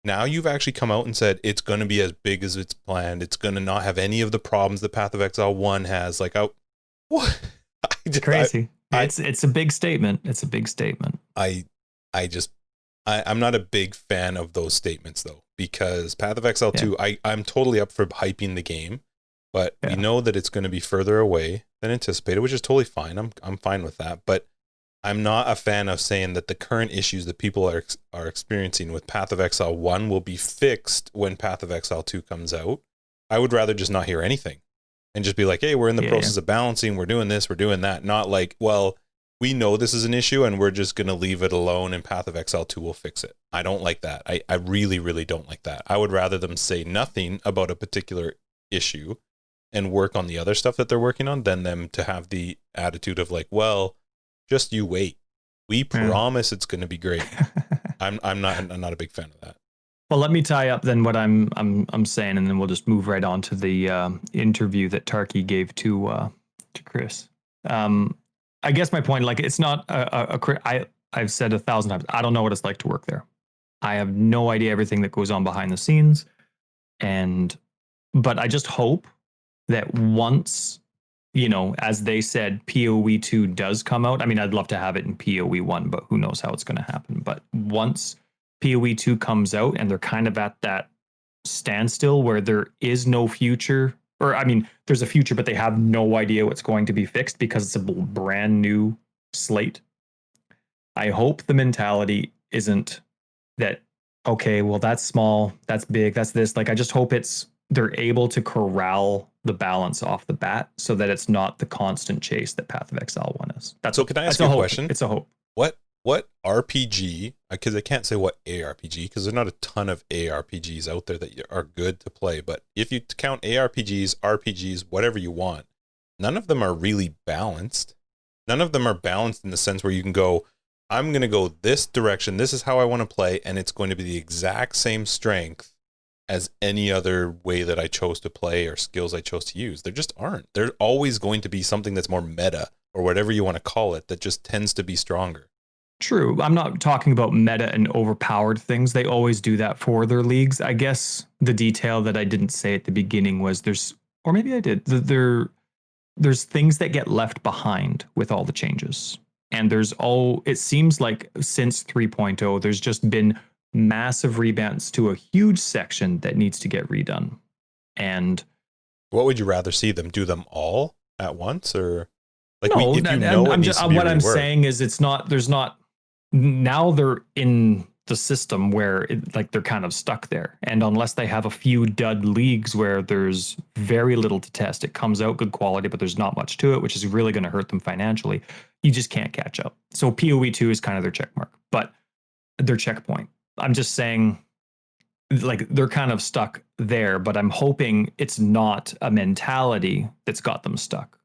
Now you've actually come out and said it's going to be as big as it's planned. It's going to not have any of the problems that Path of Exile 1 has. Like, what? It's crazy. It's a big statement. It's a big statement. I'm not a big fan of those statements though, because Path of Exile 2, I'm totally up for hyping the game, but we know that it's going to be further away than anticipated, which is totally fine. I'm fine with that, but I'm not a fan of saying that the current issues that people are experiencing with Path of Exile 1 will be fixed when Path of Exile 2 comes out. I would rather just not hear anything and just be like, hey, we're in the process of balancing, we're doing this, we're doing that. Not like, well, we know this is an issue and we're just going to leave it alone and Path of Exile 2 will fix it. I don't like that. I really, really don't like that. I would rather them say nothing about a particular issue and work on the other stuff that they're working on than them to have the attitude of like, well, just you wait. We promise it's going to be great. I'm not a big fan of that. Well, let me tie up then what I'm saying, and then we'll just move right on to the interview that Tarky gave to Chris. I guess my point, like, it's not I've said 1,000 times, I don't know what it's like to work there. I have no idea everything that goes on behind the scenes, but I just hope that once, you know, as they said, PoE 2 does come out. I mean, I'd love to have it in PoE 1, but who knows how it's going to happen. But once PoE 2 comes out and they're kind of at that standstill where there is no future, or I mean, there's a future, but they have no idea what's going to be fixed because it's a brand new slate. I hope the mentality isn't that, okay, well, that's small, that's big, that's this. Like, I just hope they're able to corral the balance off the bat so that it's not the constant chase that Path of Exile 1 is. So can I ask you a question? It's a hope. What RPG, because I can't say what ARPG, because there's not a ton of ARPGs out there that are good to play, but if you count ARPGs, RPGs, whatever you want, none of them are really balanced. None of them are balanced in the sense where you can go, I'm going to go this direction, this is how I want to play, and it's going to be the exact same strength as any other way that I chose to play or skills I chose to use. There just aren't. There's always going to be something that's more meta or whatever you want to call it that just tends to be stronger. True. I'm not talking about meta and overpowered things. They always do that for their leagues. I guess the detail that I didn't say at the beginning was or maybe I did, there's things that get left behind with all the changes. And it seems like since 3.0, there's just been massive rebounds to a huge section that needs to get redone. And what would you rather see them do them all at once, or like no? What I'm saying is now they're in the system where they're kind of stuck there, and unless they have a few dud leagues where there's very little to test, it comes out good quality, but there's not much to it, which is really going to hurt them financially. You just can't catch up. So PoE 2 is kind of their check mark, but their checkpoint. I'm just saying, like, they're kind of stuck there, but I'm hoping it's not a mentality that's got them stuck.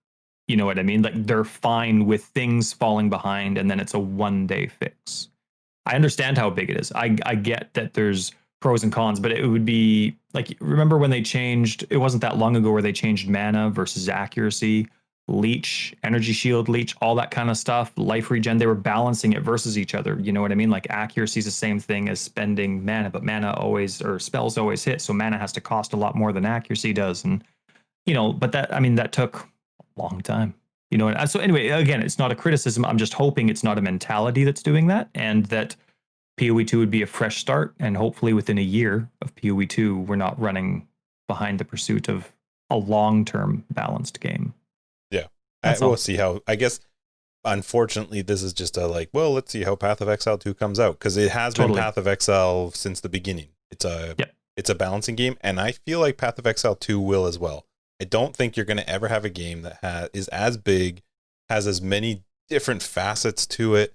You know what I mean? Like, they're fine with things falling behind and then it's a one-day fix. I understand how big it is. I get that there's pros and cons, but it would be like, remember when they changed, it wasn't that long ago where they changed mana versus accuracy, leech, energy shield leech, all that kind of stuff, life regen. They were balancing it versus each other. You know what I mean? Like, accuracy is the same thing as spending mana, but spells always hit. So mana has to cost a lot more than accuracy does. And, you know, but that took a long time, you know. And so anyway, again, it's not a criticism. I'm just hoping it's not a mentality that's doing that, and that PoE 2 would be a fresh start. And hopefully within a year of PoE 2, we're not running behind the pursuit of a long-term balanced game. We'll see how, I guess unfortunately, this is just a like, well, let's see how Path of Exile 2 comes out, because it has been Path of Exile since the beginning. It's a balancing game, and I feel like Path of Exile 2 will as well. I don't think you're going to ever have a game that is as big, has as many different facets to it,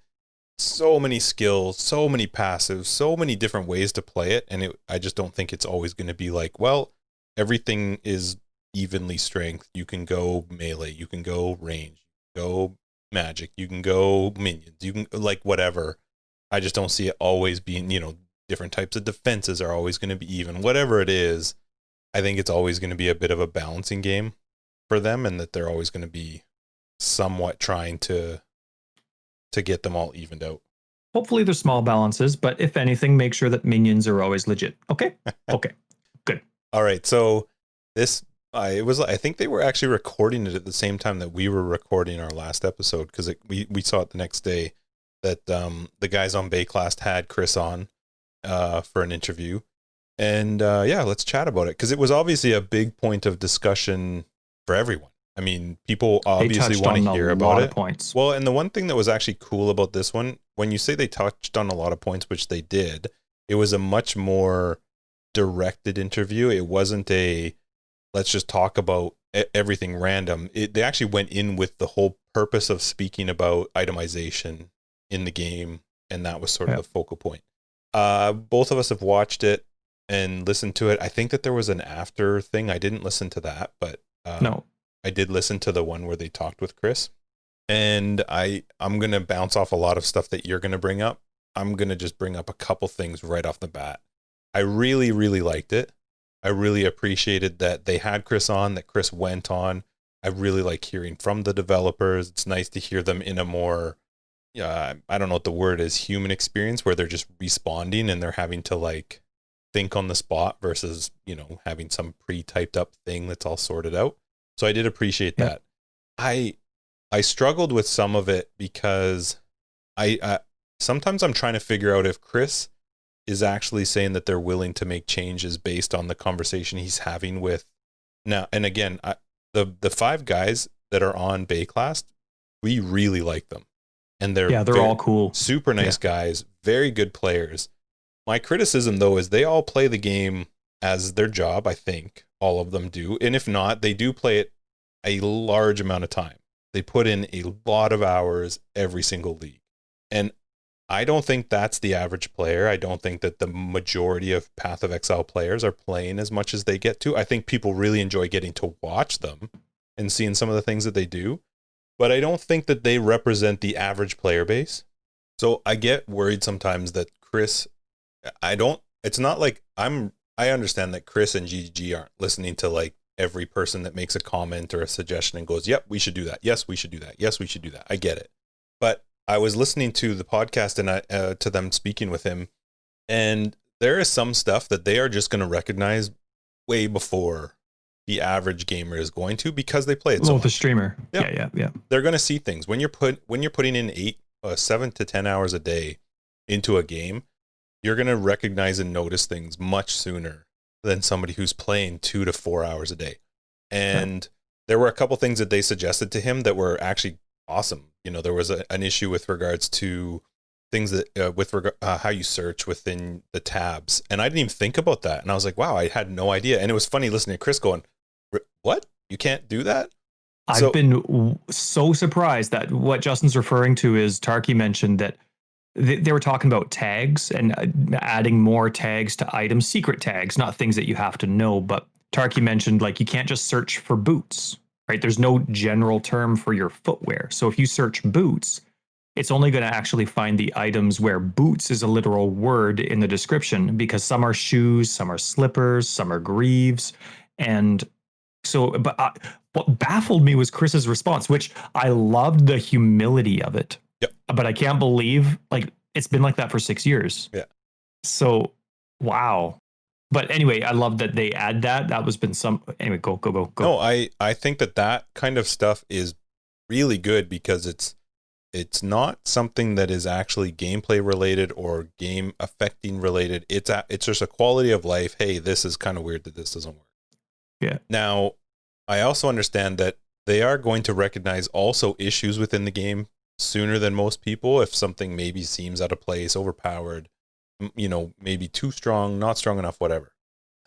so many skills, so many passives, so many different ways to play it, and I just don't think it's always going to be like, well, everything is evenly strength. You can go melee, you can go range, go magic, you can go minions, you can like whatever. I just don't see it always being, different types of defenses are always going to be even. Whatever it is, I think it's always going to be a bit of a balancing game for them, and that they're always going to be somewhat trying to get them all evened out. Hopefully there's small balances, but if anything, make sure that minions are always legit. Okay? Okay. Good. All right. So I think they were actually recording it at the same time that we were recording our last episode, because we saw it the next day that the guys on Baeclast had Chris on for an interview. And let's chat about it, because it was obviously a big point of discussion for everyone. I mean, people obviously want to hear about it. Points. Well, and the one thing that was actually cool about this one, when you say they touched on a lot of points, which they did, it was a much more directed interview. It wasn't a let's just talk about everything random. They actually went in with the whole purpose of speaking about itemization in the game, and that was sort of the focal point. Both of us have watched it and listened to it. I think that there was an after thing. I didn't listen to that, but no, I did listen to the one where they talked with Chris. And I'm going to bounce off a lot of stuff that you're going to bring up. I'm going to just bring up a couple things right off the bat. I really, really liked it. I really appreciated that they had Chris on, that Chris went on. I really like hearing from the developers. It's nice to hear them in a more, I don't know what the word is, human experience, where they're just responding and they're having to like think on the spot versus, having some pre-typed up thing that's all sorted out. So I did appreciate that. I struggled with some of it because I sometimes I'm trying to figure out if Chris is actually saying that they're willing to make changes based on the conversation he's having with now. And again, the 5 guys that are on Baeclast, we really like them, and they're all cool, super nice guys, very good players. My criticism though is they all play the game as their job. I think all of them do, and if not, they do play it a large amount of time. They put in a lot of hours every single league, and I don't think that's the average player. I don't think that the majority of Path of Exile players are playing as much as they get to. I think people really enjoy getting to watch them and seeing some of the things that they do, but I don't think that they represent the average player base. So I get worried sometimes that Chris, it's not like I understand that Chris and GG aren't listening to like every person that makes a comment or a suggestion and goes, yep, we should do that. Yes, we should do that. Yes, we should do that. I get it. But I was listening to the podcast and to them speaking with him, and there is some stuff that they are just going to recognize way before the average gamer is going to, because they play it so much. The streamer. Yeah. They're going to see things when you're putting in 7 to 10 hours a day into a game. You're going to recognize and notice things much sooner than somebody who's playing 2 to 4 hours a day. And there were a couple things that they suggested to him that were actually awesome. There was an issue with regards to things that how you search within the tabs, and I didn't even think about that. And I was like, wow, I had no idea. And it was funny listening to Chris going, what? You can't do that? I've been so surprised that what Justin's referring to is Tarky mentioned that they were talking about tags and adding more tags to items, secret tags, not things that you have to know. But Tarky mentioned like you can't just search for boots. Right? There's no general term for your footwear. So if you search boots, it's only going to actually find the items where boots is a literal word in the description, because some are shoes, some are slippers, some are greaves. And so, but what baffled me was Chris's response, which I loved the humility of it. Yep. But I can't believe like it's been like that for 6 years. Yeah. So, wow. But anyway, I love that they add that. That was been some. Anyway, go. No, I think that kind of stuff is really good, because it's not something that is actually gameplay related or game affecting related. It's just a quality of life. Hey, this is kind of weird that this doesn't work. Yeah. Now, I also understand that they are going to recognize also issues within the game. sooner than most people if something maybe seems out of place, overpowered, maybe too strong, not strong enough, whatever.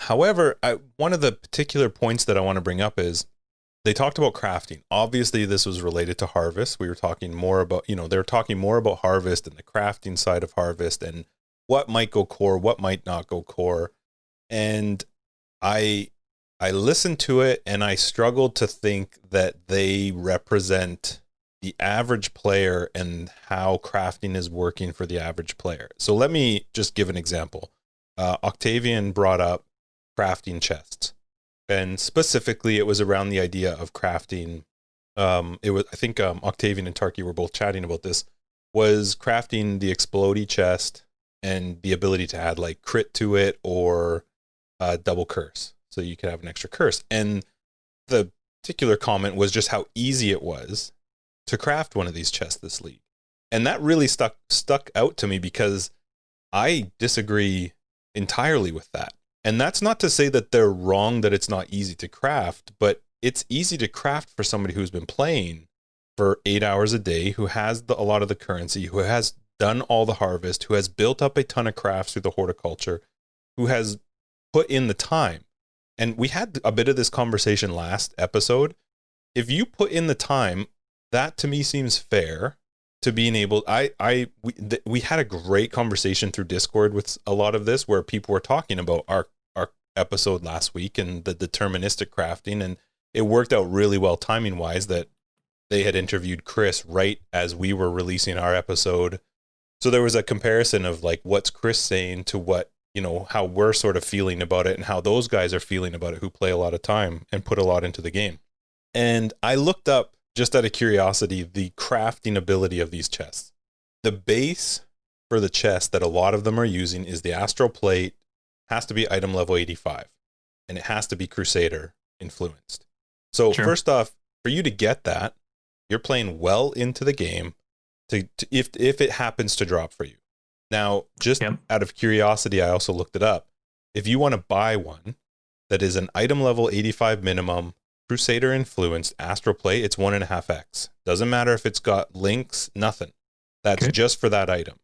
However, one of the particular points that I want to bring up is they talked about crafting. Obviously, this was related to Harvest. We were talking more about, they were talking more about Harvest and the crafting side of Harvest and what might go core, what might not go core. And I listened to it and I struggled to think that they represent the average player and how crafting is working for the average player. So let me just give an example. Octavian brought up crafting chests. And specifically, it was around the idea of crafting. I think Octavian and Tarky were both chatting about this, was crafting the explodey chest and the ability to add like crit to it or double curse. So you could have an extra curse. And the particular comment was just how easy it was to craft one of these chests this league. And that really stuck out to me because I disagree entirely with that. And that's not to say that they're wrong, that it's not easy to craft, but it's easy to craft for somebody who's been playing for 8 hours a day, who has a lot of the currency, who has done all the harvest, who has built up a ton of crafts through the horticulture, who has put in the time. And we had a bit of this conversation last episode. If you put in the time, that to me seems fair to being able. We had a great conversation through Discord with a lot of this, where people were talking about our episode last week and the deterministic crafting, and it worked out really well timing wise that they had interviewed Chris right as we were releasing our episode. So there was a comparison of like, what's Chris saying to what, how we're sort of feeling about it and how those guys are feeling about it who play a lot of time and put a lot into the game. And I looked up, just out of curiosity, the crafting ability of these chests. The base for the chest that a lot of them are using is the Astral Plate, has to be item level 85, and it has to be Crusader influenced. So sure. First off, for you to get that, you're playing well into the game to if it happens to drop for you. Now, just out of curiosity, I also looked it up. If you want to buy one that is an item level 85 minimum, Crusader influenced Astral Plate, it's 1.5x. Doesn't matter if it's got links, nothing. That's just for that item.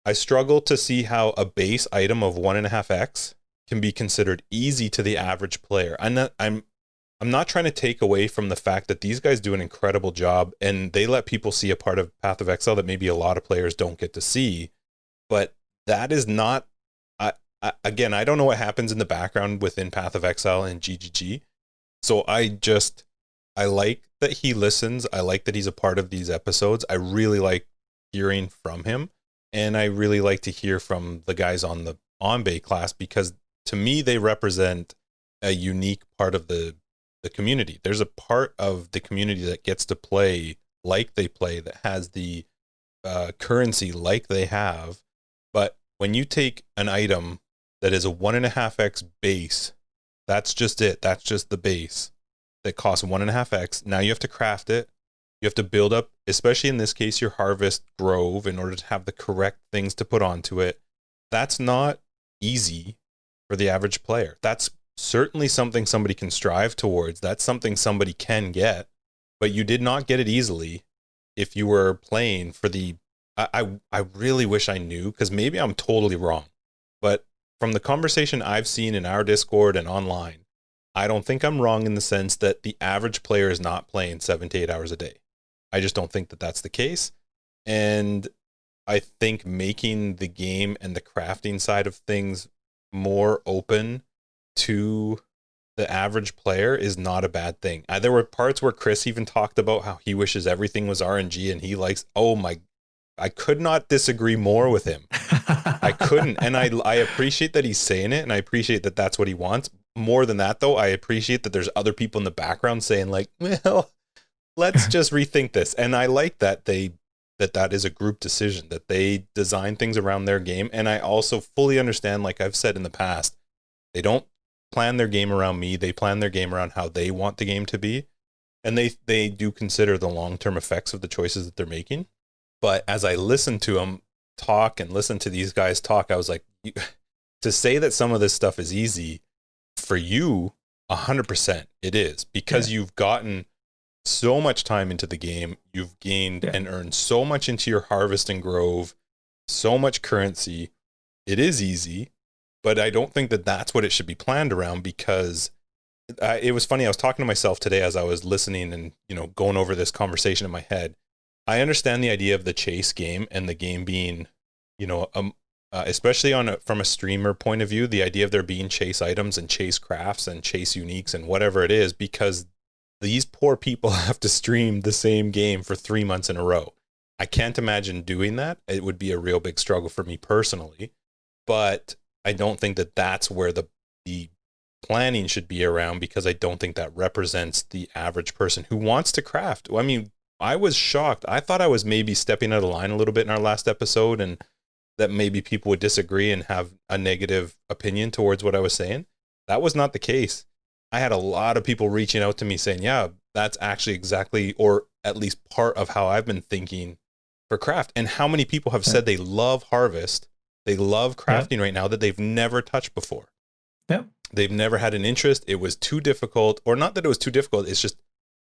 I struggle to see how a base item of 1.5x can be considered easy to the average player. I'm not trying to take away from the fact that these guys do an incredible job and they let people see a part of Path of Exile that maybe a lot of players don't get to see. But that is not, again, I don't know what happens in the background within Path of Exile and GGG. So I like that he listens. I like that he's a part of these episodes. I really like hearing from him. And I really like to hear from the guys on Baeclast, because to me, they represent a unique part of the community. There's a part of the community that gets to play like they play, that has the currency like they have. But when you take an item that is a 1.5x base, that's just it. That's just the base that costs 1.5x. Now you have to craft it. You have to build up, especially in this case, your harvest grove in order to have the correct things to put onto it. That's not easy for the average player. That's certainly something somebody can strive towards. That's something somebody can get, but you did not get it easily if you were playing for the. I really wish I knew, because maybe I'm totally wrong, but from the conversation I've seen in our Discord and online, I don't think I'm wrong in the sense that the average player is not playing 7 to 8 hours a day. I just don't think that that's the case. And I think making the game and the crafting side of things more open to the average player is not a bad thing. There were parts where Chris even talked about how he wishes everything was RNG and he likes, I could not disagree more with him. I couldn't. And I appreciate that he's saying it, and I appreciate that that's what he wants. More than that, though, I appreciate that there's other people in the background saying like, well, let's just rethink this. And I like that that is a group decision, that they design things around their game. And I also fully understand, like I've said in the past, they don't plan their game around me. They plan their game around how they want the game to be. And they do consider the long-term effects of the choices that they're making. But as I listened to them talk and listen to these guys talk, I was like, to say that some of this stuff is easy for you, 100% it is, because you've gotten so much time into the game. You've gained and earned so much into your harvest and grove, so much currency. It is easy, but I don't think that that's what it should be planned around, because it was funny. I was talking to myself today as I was listening and, going over this conversation in my head. I understand the idea of the chase game and the game being, especially from a streamer point of view, the idea of there being chase items and chase crafts and chase uniques and whatever it is, because these poor people have to stream the same game for 3 months in a row. I can't imagine doing that. It would be a real big struggle for me personally, but I don't think that that's where the planning should be around, because I don't think that represents the average person who wants to craft. I mean, I was shocked. I thought I was maybe stepping out of line a little bit in our last episode, and that maybe people would disagree and have a negative opinion towards what I was saying. That was not the case. I had a lot of people reaching out to me saying, yeah, that's actually exactly, or at least part of how I've been thinking for craft. And how many people have said they love harvest, they love crafting right now, that they've never touched before. Yeah. They've never had an interest. It was too difficult, or not that it was too difficult. It's just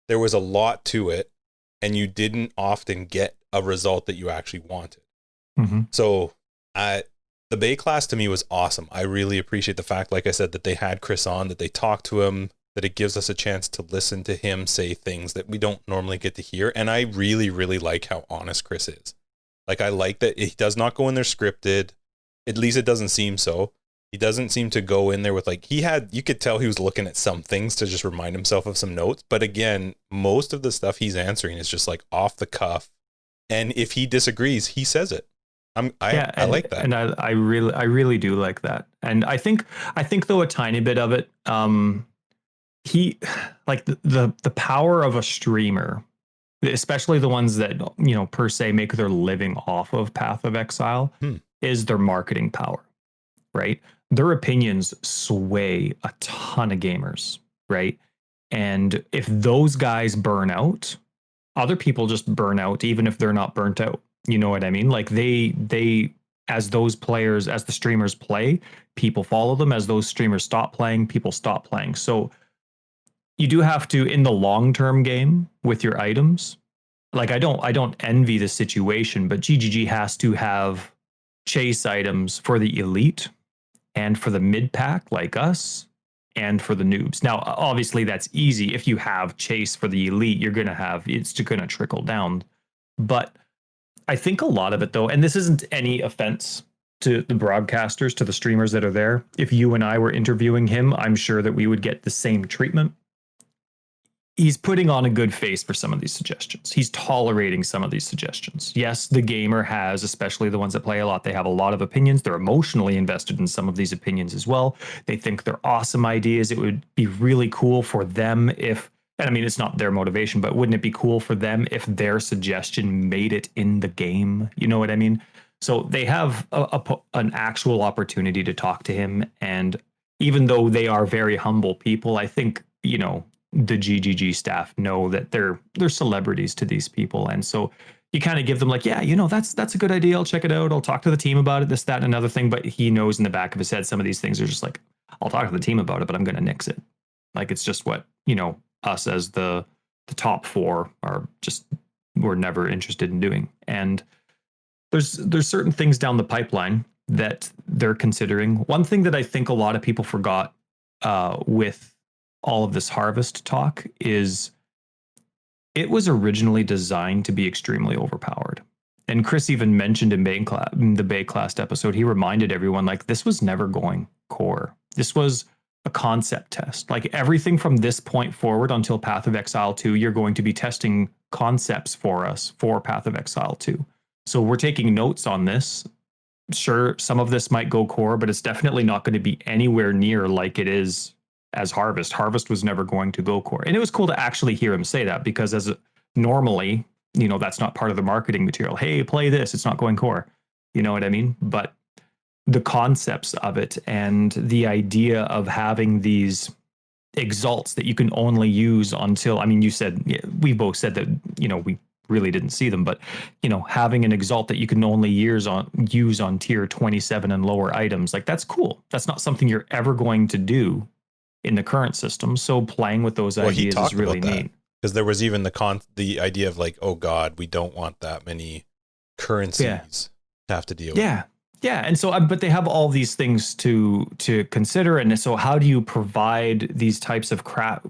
there was a lot to it, and you didn't often get a result that you actually wanted. Mm-hmm. So the Baeclast to me was awesome. I really appreciate the fact, like I said, that they had Chris on, that they talked to him, that it gives us a chance to listen to him say things that we don't normally get to hear. And I really, really like how honest Chris is. Like, I like that he does not go in there scripted. At least it doesn't seem so. He doesn't seem to go in there with, like, you could tell he was looking at some things to just remind himself of some notes. But again, most of the stuff he's answering is just like off the cuff. And if he disagrees, he says it. I like that. And I really do like that. And I think though a tiny bit of it, he, like, the power of a streamer, especially the ones that, per se make their living off of Path of Exile, is their marketing power, right? Their opinions sway a ton of gamers, right? And if those guys burn out, other people just burn out, even if they're not burnt out. You know what I mean? Like, they as those players, as the streamers play, people follow them. As those streamers stop playing, people stop playing. So you do have to, in the long-term game with your items, like, I don't envy the situation, but GGG has to have chase items for the elite and for the mid-pack like us, and for the noobs. Now, obviously that's easy. If you have chase for the elite, it's going to trickle down. But I think a lot of it, though, and this isn't any offense to the broadcasters, to the streamers that are there. If you and I were interviewing him, I'm sure that we would get the same treatment. He's putting on a good face for some of these suggestions. He's tolerating some of these suggestions. Yes, the gamer has, especially the ones that play a lot, they have a lot of opinions. They're emotionally invested in some of these opinions as well. They think they're awesome ideas. It would be really cool for them if, and I mean, it's not their motivation, but wouldn't it be cool for them if their suggestion made it in the game? You know what I mean? So they have an actual opportunity to talk to him. And even though they are very humble people, I think, the GGG staff know that they're celebrities to these people. And so you kind of give them, like, that's a good idea. I'll check it out. I'll talk to the team about it, this, that, and another thing. But he knows in the back of his head, some of these things are just like, I'll talk to the team about it, but I'm going to nix it. Like, it's just what, us as the top four we're never interested in doing. And there's certain things down the pipeline that they're considering. One thing that I think a lot of people forgot with all of this harvest talk is it was originally designed to be extremely overpowered. And Chris even mentioned in the Baeclast episode, he reminded everyone, like, this was never going core. This was a concept test. Like, everything from this point forward until Path of Exile 2, you're going to be testing concepts for us for Path of Exile 2. So we're taking notes on this. Sure, some of this might go core, but it's definitely not going to be anywhere near like it is as Harvest. Harvest was never going to go core. And it was cool to actually hear him say that, because normally, that's not part of the marketing material. Hey, play this. It's not going core. You know what I mean? But the concepts of it and the idea of having these exalts that you can only use until, we both said that, we really didn't see them, but having an exalt that you can only use on tier 27 and lower items, like, that's cool. That's not something you're ever going to do in the current system. So playing with those ideas is really neat. Because there was even the idea of like, oh God, we don't want that many currencies to have to deal with. Yeah, and so, but they have all these things to consider, and so how do you provide these types of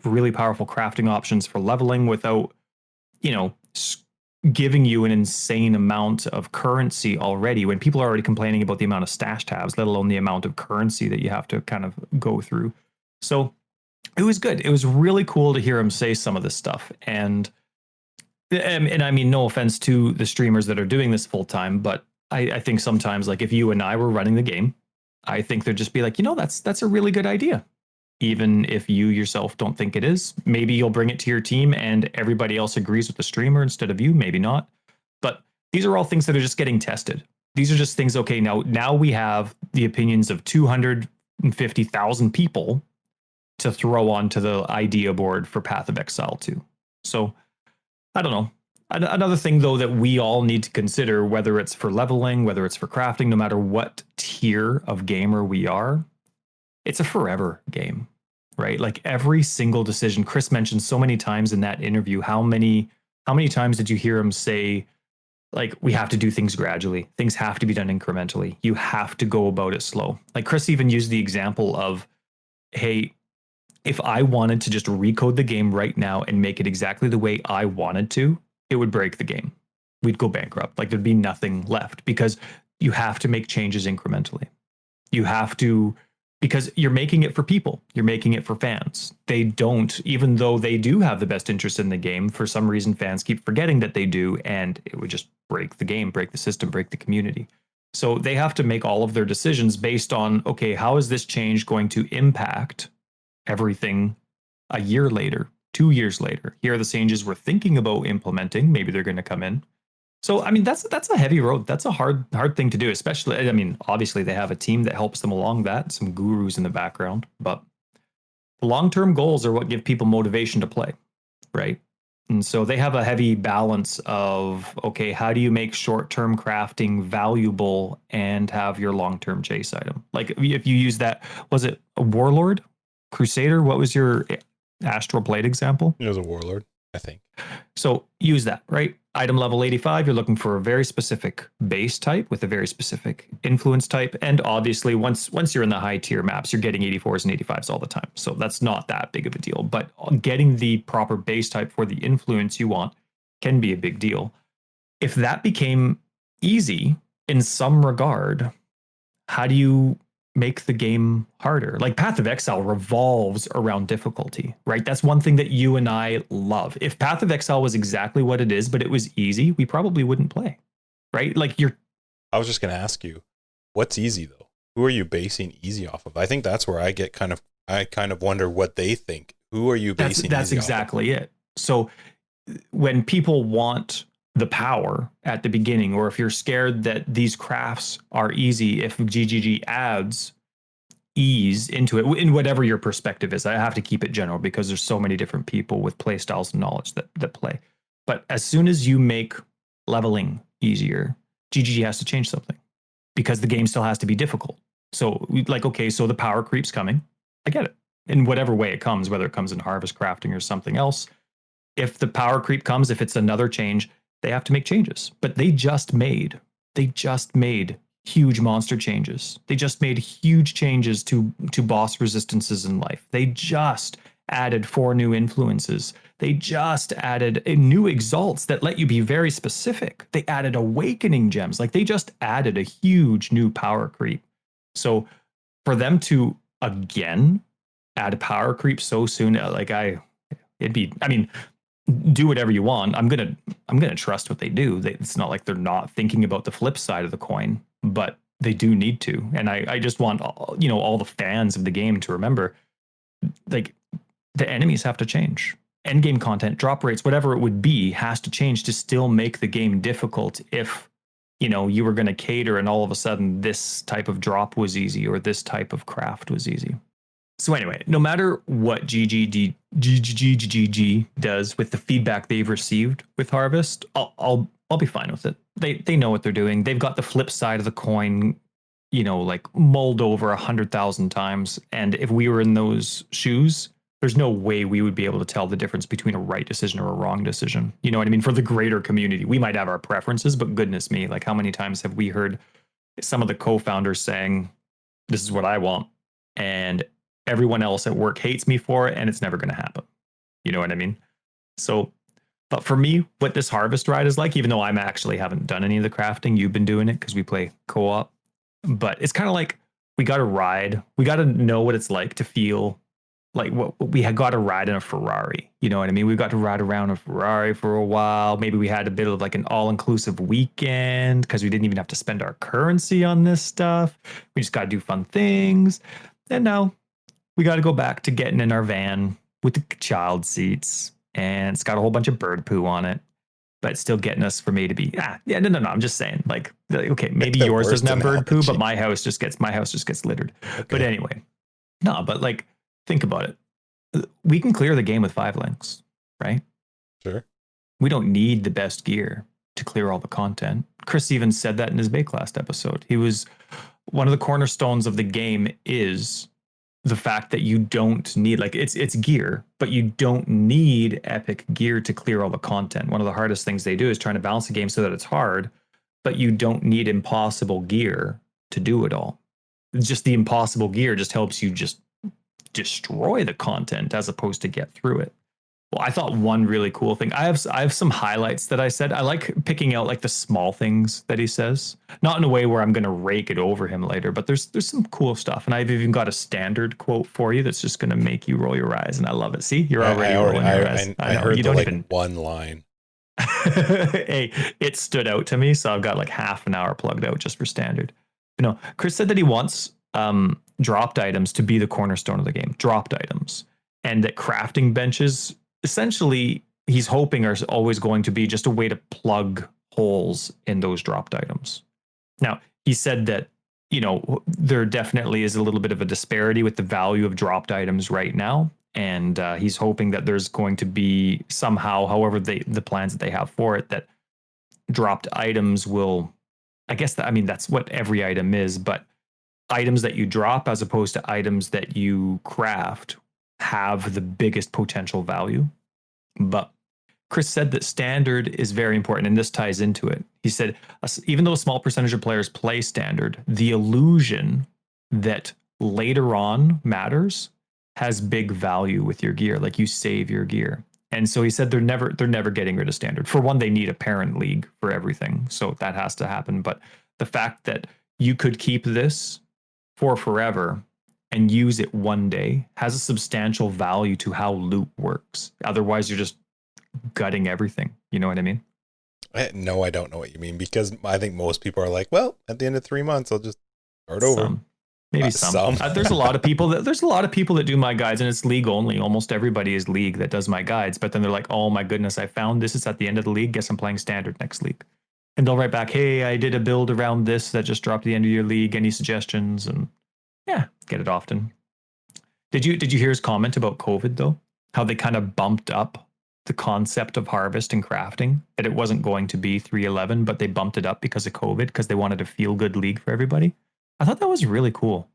really powerful crafting options for leveling without, giving you an insane amount of currency already when people are already complaining about the amount of stash tabs, let alone the amount of currency that you have to kind of go through. So it was good. It was really cool to hear him say some of this stuff, and I mean, no offense to the streamers that are doing this full time, but I think sometimes, like if you and I were running the game, I think they'd just be like, that's a really good idea. Even if you yourself don't think it is, maybe you'll bring it to your team and everybody else agrees with the streamer instead of you, maybe not. But these are all things that are just getting tested. These are just things, okay, now we have the opinions of 250,000 people to throw onto the idea board for Path of Exile 2. So I don't know. Another thing, though, that we all need to consider, whether it's for leveling, whether it's for crafting, no matter what tier of gamer we are, it's a forever game, right? Like every single decision, Chris mentioned so many times in that interview, how many times did you hear him say, like, we have to do things gradually. Things have to be done incrementally. You have to go about it slow. Like Chris even used the example of, hey, if I wanted to just recode the game right now and make it exactly the way I wanted to, it would break the game. We'd go bankrupt. Like there'd be nothing left because you have to make changes incrementally. You have to, because you're making it for people. You're making it for fans. They don't, even though they do have the best interest in the game, for some reason fans keep forgetting that they do, and it would just break the game, break the system, break the community. So they have to make all of their decisions based on, okay, how is this change going to impact everything a year later, 2 years later? Here are the changes we're thinking about implementing. Maybe they're going to come in. So, I mean, that's a heavy road. That's a hard thing to do, especially, I mean, obviously they have a team that helps them along that, some gurus in the background, but the long-term goals are what give people motivation to play, right? And so they have a heavy balance of, okay, how do you make short-term crafting valuable and have your long-term chase item? Like if you use that, was it a warlord? Crusader? What was your Astral Blade example? It was a warlord, I think. So use that, right? Item level 85, you're looking for a very specific base type with a very specific influence type. And obviously, once you're in the high tier maps, you're getting 84s and 85s all the time. So that's not that big of a deal. But getting the proper base type for the influence you want can be a big deal. If that became easy in some regard, how do you make the game harder? Like Path of Exile revolves around difficulty, right? That's one thing that you and I love. If Path of Exile was exactly what it is, but it was easy, we probably wouldn't play, right? Like I was just going to ask you, what's easy though? Who are you basing easy off of? I think that's where I get kind of wonder what they think. Who are you basing that's easy exactly off of? It. So when people want the power at the beginning, or if you're scared that these crafts are easy, if GGG adds ease into it, in whatever your perspective is, I have to keep it general because there's so many different people with play styles and knowledge that play. But as soon as you make leveling easier, GGG has to change something because the game still has to be difficult. So like, okay, so the power creep's coming. I get it. In whatever way it comes, whether it comes in harvest crafting or something else. If the power creep comes, if it's another change, they have to make changes. But they just made huge monster changes. They just made huge changes to boss resistances in life. They just added 4 new influences. They just added new exalts that let you be very specific. They added awakening gems. Like they just added a huge new power creep. So for them to again add a power creep so soon, do whatever you want. I'm gonna trust what they do. It's not like they're not thinking about the flip side of the coin, but they do need to. And I just want all the fans of the game to remember, like the enemies have to change. End game content, drop rates, whatever it would be, has to change to still make the game difficult. If you were going to cater and all of a sudden this type of drop was easy or this type of craft was easy. So anyway, no matter what GGG does with the feedback they've received with Harvest, I'll be fine with it. They know what they're doing. They've got the flip side of the coin, like mulled over 100,000 times. And if we were in those shoes, there's no way we would be able to tell the difference between a right decision or a wrong decision. You know what I mean? For the greater community, we might have our preferences, but goodness me, like how many times have we heard some of the co-founders saying, this is what I want, and everyone else at work hates me for it, and it's never going to happen. You know what I mean? So, but for me, what this harvest ride is like, even though I'm actually haven't done any of the crafting, you've been doing it because we play co-op, but it's kind of like we got to ride. We got to know what it's like to feel like what we had got to ride in a Ferrari. You know what I mean? We got to ride around a Ferrari for a while. Maybe we had a bit of like an all-inclusive weekend because we didn't even have to spend our currency on this stuff. We just got to do fun things. And now we got to go back to getting in our van with the child seats, and it's got a whole bunch of bird poo on it, but it's still getting us from A to B. No. I'm just saying, like, okay, maybe yours doesn't have bird poo, but my house just gets littered. Okay. But anyway, no, but like, think about it. We can clear the game with 5 links, right? Sure. We don't need the best gear to clear all the content. Chris even said that in his Baeclast episode. He was one of the cornerstones of the game is the fact that you don't need, like, it's gear, but you don't need epic gear to clear all the content. One of the hardest things they do is trying to balance the game so that it's hard, but you don't need impossible gear to do it all. Just the impossible gear just helps you just destroy the content as opposed to get through it. Well, I thought one really cool thing. I have some highlights that I said. I like picking out like the small things that he says, not in a way where I'm going to rake it over him later, but there's some cool stuff. And I've even got a standard quote for you that's just going to make you roll your eyes, and I love it. See, you're already rolling your eyes. I heard you don't even one line. Hey, it stood out to me, so I've got like half an hour plugged out just for standard. You know, Chris said that he wants dropped items to be the cornerstone of the game. Dropped items, and that crafting benches, essentially, he's hoping are always going to be just a way to plug holes in those dropped items. Now, he said that, you know, there definitely is a little bit of a disparity with the value of dropped items right now. And he's hoping that there's going to be somehow, however, the plans that they have for it, that dropped items will, I guess, that's what every item is, but items that you drop as opposed to items that you craft have the biggest potential value. But Chris said that standard is very important, and this ties into it. He said, even though a small percentage of players play standard, the illusion that later on matters has big value with your gear. Like, you save your gear. And so he said they're never getting rid of standard. For one, they need a parent league for everything, so that has to happen. But the fact that you could keep this for forever and use it one day has a substantial value to how loot works. Otherwise, you're just gutting everything. You know what I mean? No, I don't know what you mean, because I think most people are like, well, at the end of 3 months, I'll just start over. Maybe some. There's a lot of people that do my guides, and it's league only. Almost everybody is league that does my guides, but then they're like, oh my goodness, I found this. It's at the end of the league. Guess I'm playing standard next league. And they'll write back, hey, I did a build around this that just dropped at the end of your league. Any suggestions? And yeah, get it often. Did you hear his comment about COVID though? How they kind of bumped up the concept of harvest and crafting, that it wasn't going to be 3.11, but they bumped it up because of COVID, because they wanted a feel good league for everybody. I thought that was really cool.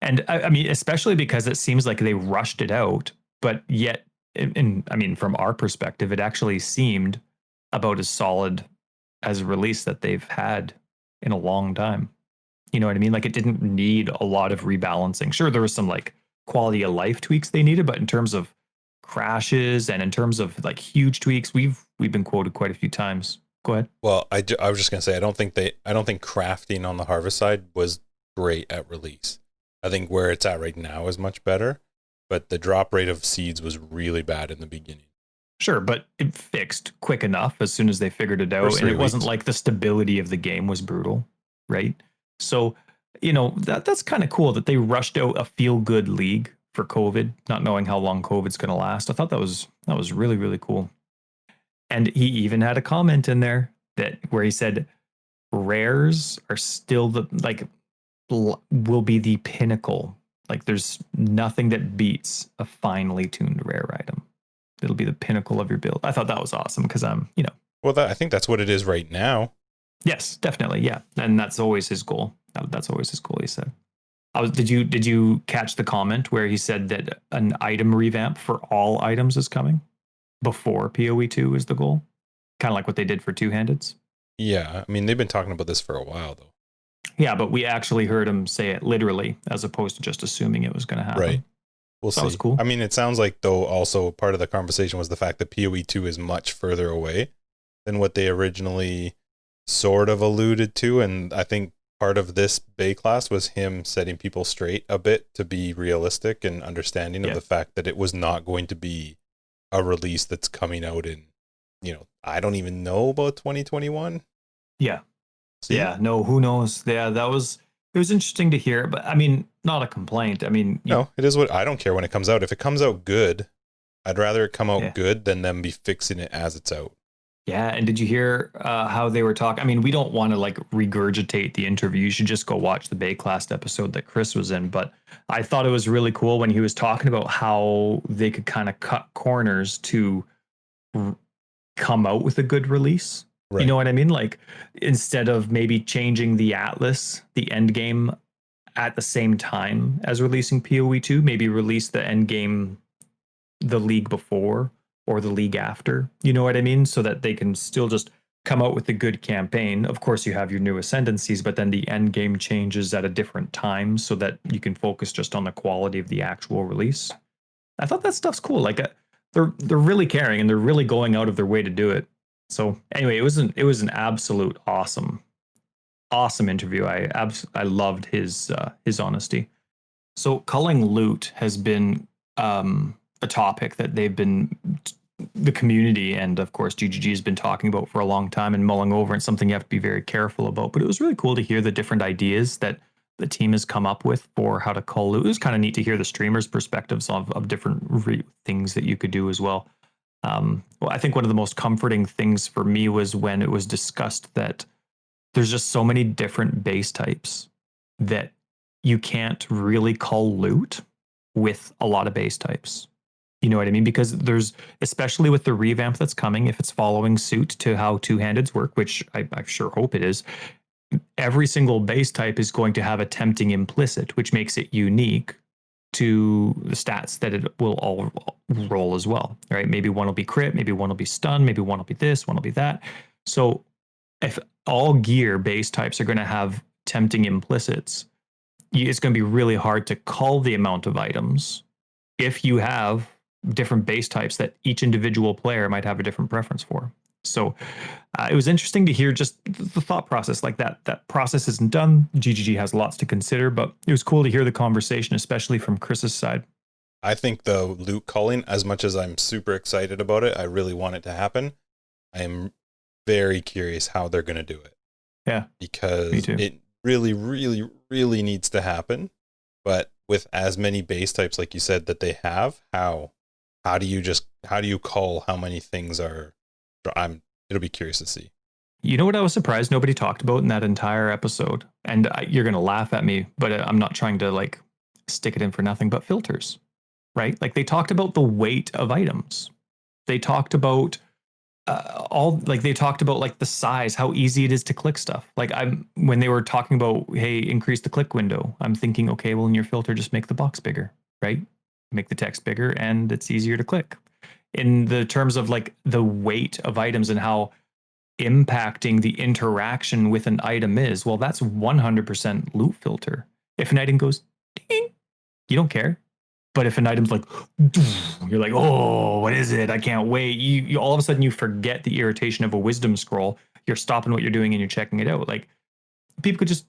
And I mean, especially because it seems like they rushed it out, but yet, from our perspective, it actually seemed about as solid as a release that they've had in a long time. You know what I mean? Like, it didn't need a lot of rebalancing. Sure, there was some like quality of life tweaks they needed, but in terms of crashes and in terms of like huge tweaks, we've been quoted quite a few times. Go ahead. Well, I was just gonna say, I don't think crafting on the harvest side was great at release. I think where it's at right now is much better, but the drop rate of seeds was really bad in the beginning. Sure, but it fixed quick enough as soon as they figured it out, and it wasn't like the stability of the game was brutal, right? So, you know, that's kind of cool that they rushed out a feel-good league for COVID, not knowing how long COVID's going to last. I thought that was really, really cool. And he even had a comment in there where he said rares are still will be the pinnacle. Like, there's nothing that beats a finely tuned rare item. It'll be the pinnacle of your build. I thought that was awesome because Well, I think that's what it is right now. Yes, definitely. Yeah. And that's always his goal. That's always his goal, he said. Did you catch the comment where he said that an item revamp for all items is coming before PoE 2 is the goal? Kind of like what they did for two-handeds. Yeah, I mean they've been talking about this for a while though. Yeah, but we actually heard him say it literally as opposed to just assuming it was going to happen. Right. We'll So that was see. cool. I mean, it sounds like though also part of the conversation was the fact that PoE 2 is much further away than what they originally sort of alluded to, and I think part of this Baeclast was him setting people straight a bit to be realistic and understanding of the fact that it was not going to be a release that's coming out in, I don't even know about 2021. Yeah. See? Yeah. No, who knows? Yeah, it was interesting to hear, but I mean, not a complaint. I mean, No, it is what I don't care when it comes out. If it comes out good, I'd rather it come out Yeah. good than them be fixing it as it's out. Yeah, and did you hear how they were talking? I mean, we don't want to like regurgitate the interview. You should just go watch the Baeclast episode that Chris was in. But I thought it was really cool when he was talking about how they could kind of cut corners to come out with a good release. Right. You know what I mean? Like instead of maybe changing the Atlas, the end game at the same time as releasing PoE 2, maybe release the end game the league before or the league after, you know what I mean? So that they can still just come out with a good campaign. Of course, you have your new ascendancies, but then the end game changes at a different time so that you can focus just on the quality of the actual release. I thought that stuff's cool. Like they're really caring and they're really going out of their way to do it. So anyway, it was an absolute awesome interview. I loved his honesty. So culling loot has been a topic that the community and of course GGG has been talking about for a long time and mulling over, and something you have to be very careful about. But it was really cool to hear the different ideas that the team has come up with for how to cull loot. It was kind of neat to hear the streamers' perspectives of different things that you could do as well. Well, I think one of the most comforting things for me was when it was discussed that there's just so many different base types that you can't really cull loot with a lot of base types. You know what I mean? Because there's, especially with the revamp that's coming, if it's following suit to how two-handeds work, which I sure hope it is, every single base type is going to have a tempting implicit, which makes it unique to the stats that it will all roll as well, right? Maybe one will be crit, maybe one will be stun, maybe one will be this, one will be that. So if all gear base types are going to have tempting implicits, it's going to be really hard to cull the amount of items if you have different base types that each individual player might have a different preference for. So it was interesting to hear just the thought process like that. That process isn't done. GGG has lots to consider, but it was cool to hear the conversation, especially from Chris's side. I think the loot culling, as much as I'm super excited about it, I really want it to happen. I am very curious how they're going to do it. Yeah, because it really, really, really needs to happen. But with as many base types, like you said, that they have, how do you cull how many things are? It'll be curious to see. You know what I was surprised nobody talked about in that entire episode, and you're gonna laugh at me, but I'm not trying to like stick it in for nothing. But filters, right? Like they talked about the weight of items. They talked about they talked about like the size, how easy it is to click stuff. Like when they were talking about, hey, increase the click window, I'm thinking, okay, well in your filter, just make the box bigger, right? Make the text bigger and it's easier to click. In the terms of like the weight of items and how impacting the interaction with an item is, well, that's 100% loot filter. If an item goes ding, you don't care. But if an item's like, you're like, oh, what is it? I can't wait. You all of a sudden you forget the irritation of a wisdom scroll. You're stopping what you're doing and you're checking it out. Like people could just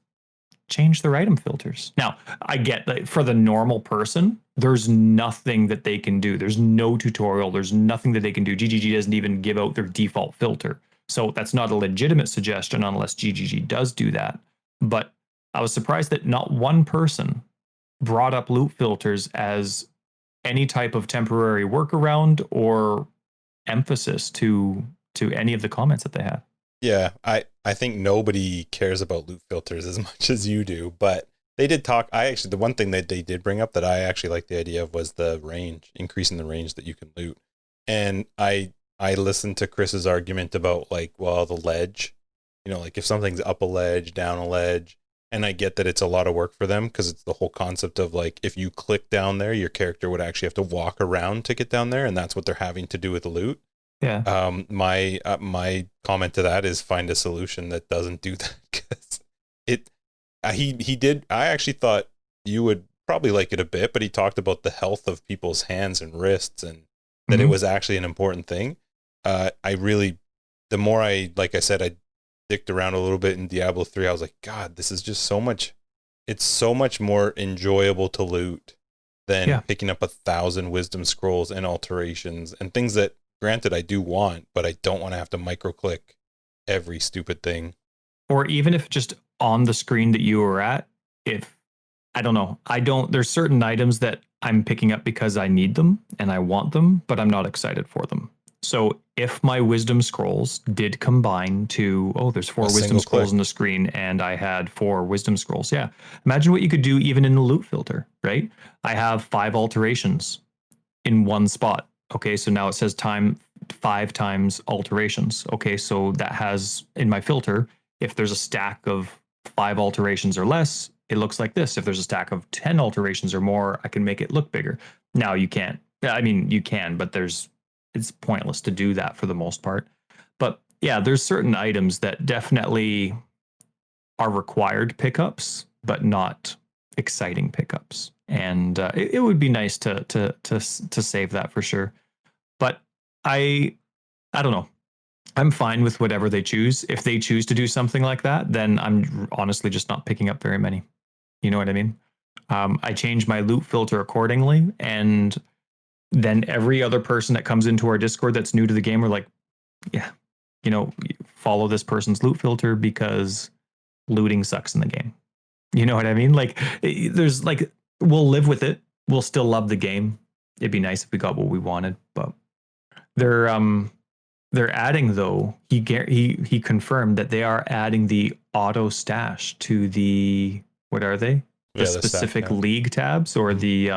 change their item filters. Now, I get that for the normal person, there's nothing that they can do. There's no tutorial. There's nothing that they can do. GGG doesn't even give out their default filter. So that's not a legitimate suggestion unless GGG does do that. But I was surprised that not one person brought up loot filters as any type of temporary workaround or emphasis to any of the comments that they had. Yeah, I think nobody cares about loot filters as much as you do, but they did talk. The one thing that they did bring up that I actually like the idea of was the range, increasing the range that you can loot. And I listened to Chris's argument about like, well, the ledge, like if something's up a ledge, down a ledge, And I get that it's a lot of work for them because it's the whole concept of like, if you click down there, your character would actually have to walk around to get down there. And that's what they're having to do with loot. Yeah. My comment to that is find a solution that doesn't do that, because he did. I actually thought you would probably like it a bit, but he talked about the health of people's hands and wrists, and that it was actually an important thing. The more like I said, I dicked around a little bit in Diablo 3. I was like, God, this is just so much. It's so much more enjoyable to loot than picking up 1,000 wisdom scrolls and alterations and things that, granted, I do want, but I don't want to have to microclick every stupid thing. Or even if just on the screen that you were at, if I don't know, there's certain items that I'm picking up because I need them and I want them, but I'm not excited for them. So if my wisdom scrolls did combine to, there's 4 wisdom scrolls on the screen and I had 4 wisdom scrolls. Yeah. Imagine what you could do even in the loot filter, right? I have 5 alterations in one spot. Okay. So now it says 5 times alterations. Okay. So that has in my filter, if there's a stack of 5 alterations or less, it looks like this. If there's a stack of 10 alterations or more, I can make it look bigger. Now you can't. I mean, you can, but it's pointless to do that for the most part. But yeah, there's certain items that definitely are required pickups, but not exciting pickups. And it would be nice to save that for sure. But I don't know. I'm fine with whatever they choose. If they choose to do something like that, then I'm honestly just not picking up very many. You know what I mean? I change my loot filter accordingly, and then every other person that comes into our Discord that's new to the game, we're like, yeah, follow this person's loot filter because looting sucks in the game. You know what I mean? Like, there's like, we'll live with it. We'll still love the game. It'd be nice if we got what we wanted, but they're adding, though. He confirmed that they are adding the auto stash to the, what are they? The specific league tabs, or the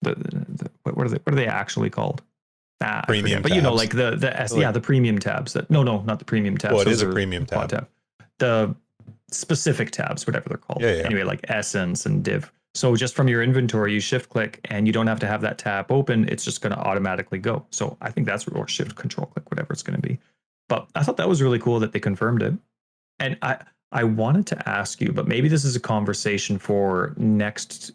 what are they actually called? Premium tabs. But like the premium tabs. No, not the premium tabs. Well, it is a premium tab. The specific tabs, whatever they're called. Yeah. Anyway, like essence and div. So just from your inventory, you shift click and you don't have to have that tab open. It's just going to automatically go. So I think that's, or shift control click, whatever it's going to be. But I thought that was really cool that they confirmed it. And I wanted to ask you, but maybe this is a conversation for next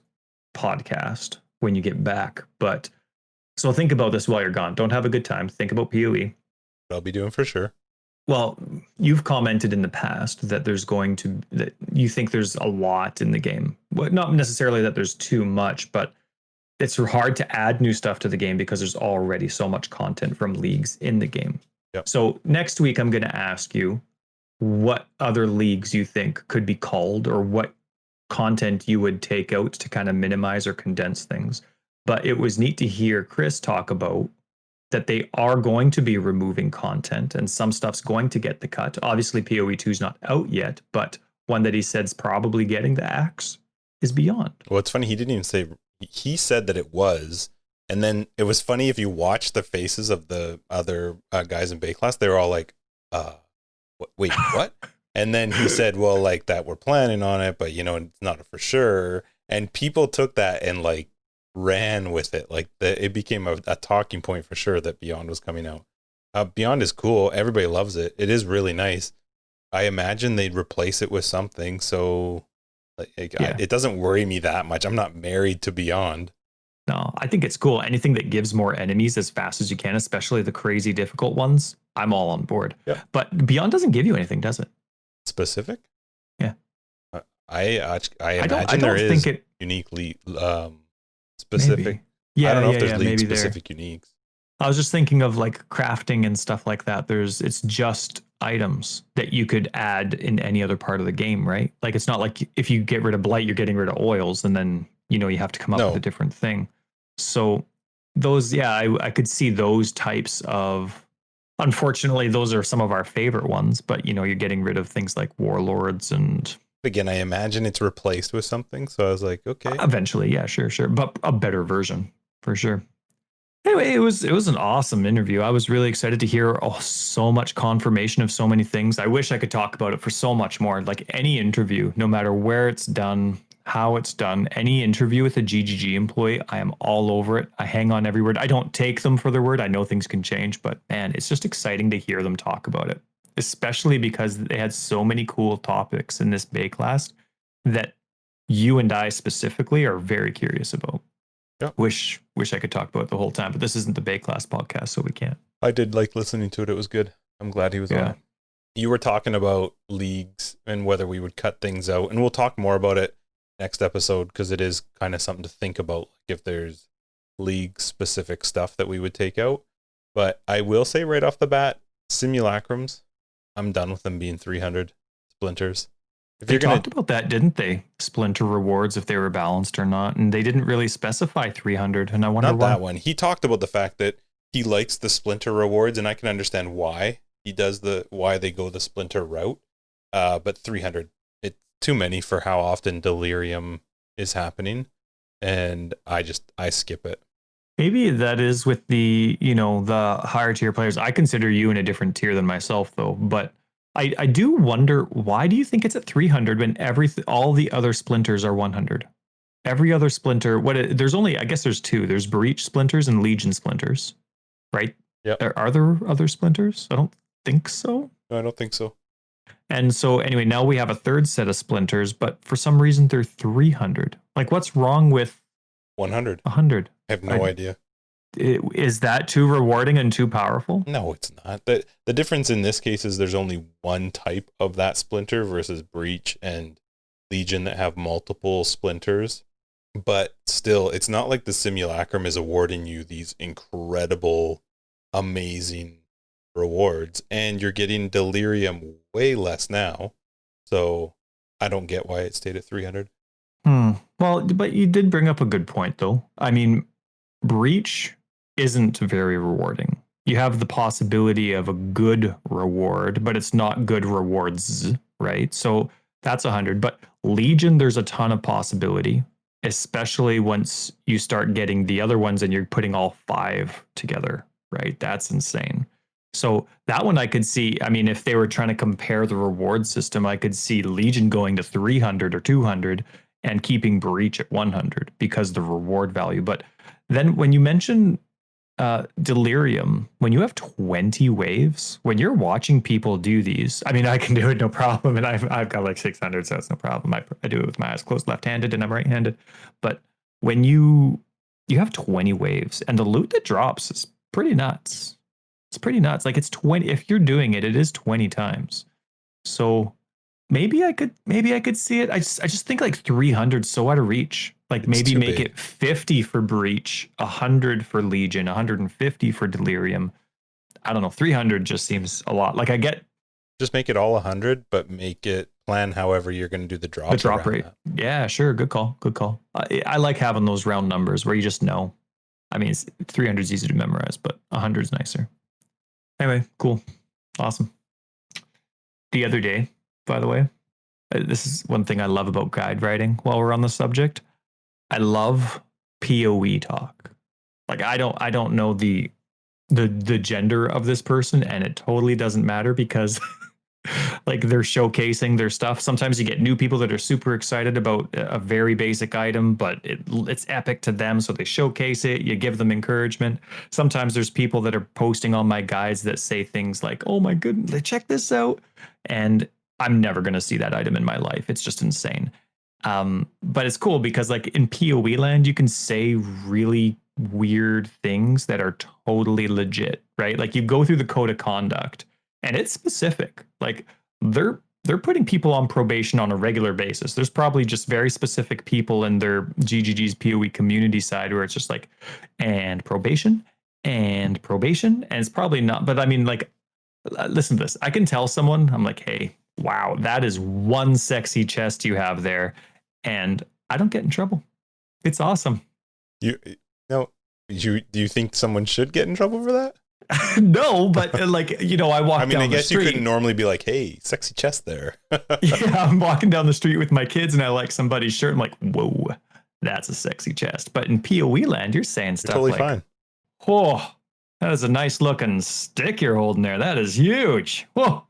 podcast when you get back. But so think about this while you're gone. Don't have a good time. Think about PoE. I'll be doing for sure. Well, you've commented in the past that that you think there's a lot in the game. Well, not necessarily that there's too much, but it's hard to add new stuff to the game because there's already so much content from leagues in the game. Yep. So next week, I'm going to ask you what other leagues you think could be called, or what content you would take out to kind of minimize or condense things. But it was neat to hear Chris talk about that they are going to be removing content and some stuff's going to get the cut. Obviously, PoE 2 is not out yet, but one that he said's probably getting the axe is Beyond. Well, it's funny. He didn't even say, he said that it was. And then it was funny if you watch the faces of the other guys in Baeclast, they were all like, wait, what? And then he said, well, like that we're planning on it, but it's not for sure. And people took that and like ran with it. Like it became a talking point for sure that Beyond was coming out. Beyond is cool. Everybody loves it. It is really nice. I imagine they'd replace it with something. So it doesn't worry me that much. I'm not married to Beyond. No, I think it's cool. Anything that gives more enemies as fast as you can, especially the crazy difficult ones, I'm all on board. Yep. But Beyond doesn't give you anything, does it? Specific? Yeah. I imagine there is uniquely specific. Maybe. Yeah, I don't know if there's league specific uniques. I was just thinking of like crafting and stuff like that. It's just items that you could add in any other part of the game, right? Like it's not like if you get rid of blight, you're getting rid of oils, and then you have to come up with a different thing. So those, I could see those types of. Unfortunately, those are some of our favorite ones, but you're getting rid of things like warlords and. Again, I imagine it's replaced with something. So I was like, okay. Eventually, yeah, sure. But a better version, for sure. Anyway, it was an awesome interview. I was really excited to hear so much confirmation of so many things. I wish I could talk about it for so much more. Like any interview, no matter where it's done, how it's done, any interview with a GGG employee, I am all over it. I hang on every word. I don't take them for their word. I know things can change, but man, it's just exciting to hear them talk about it, especially because they had so many cool topics in this Baeclast that you and I specifically are very curious about. Yep. Wish I could talk about it the whole time, but this isn't the Baeclast podcast, so we can't. I did like listening to it. It was good. I'm glad he was on it. You were talking about leagues and whether we would cut things out, and we'll talk more about it next episode because it is kind of something to think about, like if there's league specific stuff that we would take out. But I will say right off the bat, simulacrums, I'm done with them being 300 splinters. If they talked about that, didn't they? Splinter rewards, if they were balanced or not, and they didn't really specify 300. And I wonder not why. That one. He talked about the fact that he likes the splinter rewards, and I can understand why he does why they go the splinter route. But 300, it's too many for how often delirium is happening, and I skip it. Maybe that is with the the higher tier players. I consider you in a different tier than myself, though, but. I do wonder, why do you think it's at 300 when all the other splinters are 100? Every other splinter, there's only, I guess there's two. There's Breach splinters and Legion splinters, right? Yeah. Are there other splinters? I don't think so. No, I don't think so. And so anyway, now we have a third set of splinters, but for some reason they're 300. Like, what's wrong with 100? 100. I have no idea. Is that too rewarding and too powerful? No, it's not. The difference in this case is there's only one type of that splinter versus Breach and Legion that have multiple splinters. But still, it's not like the simulacrum is awarding you these incredible, amazing rewards. And you're getting delirium way less now. So I don't get why it stayed at 300. Well, but you did bring up a good point, though. I mean, Breach isn't very rewarding. You have the possibility of a good reward, but it's not good rewards, right? So that's 100. But Legion, there's a ton of possibility, especially once you start getting the other ones and you're putting all 5 together, right? That's insane. So that one I could see, I mean, if they were trying to compare the reward system, I could see Legion going to 300 or 200 and keeping Breach at 100 because the reward value. But then when you mention delirium, when you have 20 waves, when you're watching people do these, I mean, I can do it no problem, and I've got like 600, so it's no problem. I do it with my eyes closed, left-handed, and I'm right-handed. But when you have 20 waves, and the loot that drops is pretty nuts. It's pretty nuts. Like, it's 20. If you're doing it, it is 20 times. So maybe I could see it. I just think like 300 so out of reach. Like maybe make it 50 for Breach, 100 for Legion, 150 for Delirium. I don't know. 300 just seems a lot. Like I get. Just make it all 100, but make it plan however you're going to do the drop. The drop rate. That. Yeah, sure. Good call. Good call. I like having those round numbers where you just know. I mean, 300 is easy to memorize, but 100 is nicer. Anyway, cool. Awesome. The other day, by the way, this is one thing I love about guide writing while we're on the subject. I love POE talk. Like I don't know the gender of this person, and it totally doesn't matter because like they're showcasing their stuff. Sometimes you get new people that are super excited about a very basic item, but it's epic to them, so they showcase it. You give them encouragement. Sometimes there's people that are posting on my guides that say things like, "Oh my goodness, check this out," and I'm never going to see that item in my life. It's just insane. But it's cool because like in PoE land, you can say really weird things that are totally legit, right? Like you go through the code of conduct and it's specific. Like they're putting people on probation on a regular basis. There's probably just very specific people in their GGG's PoE community side where it's just like, and probation. And it's probably not, but I mean, like, listen to this. I can tell someone, I'm like, hey, wow, that is one sexy chest you have there. And I don't get in trouble. It's awesome. Do you think someone should get in trouble for that? No, but like, I walk down the street. I mean, I guess you couldn't normally be like, hey, sexy chest there. Yeah, I'm walking down the street with my kids and I like somebody's shirt. I'm like, whoa, that's a sexy chest. But in PoE land, you're saying stuff totally like, fine. Oh, that is a nice looking stick you're holding there. That is huge. Whoa.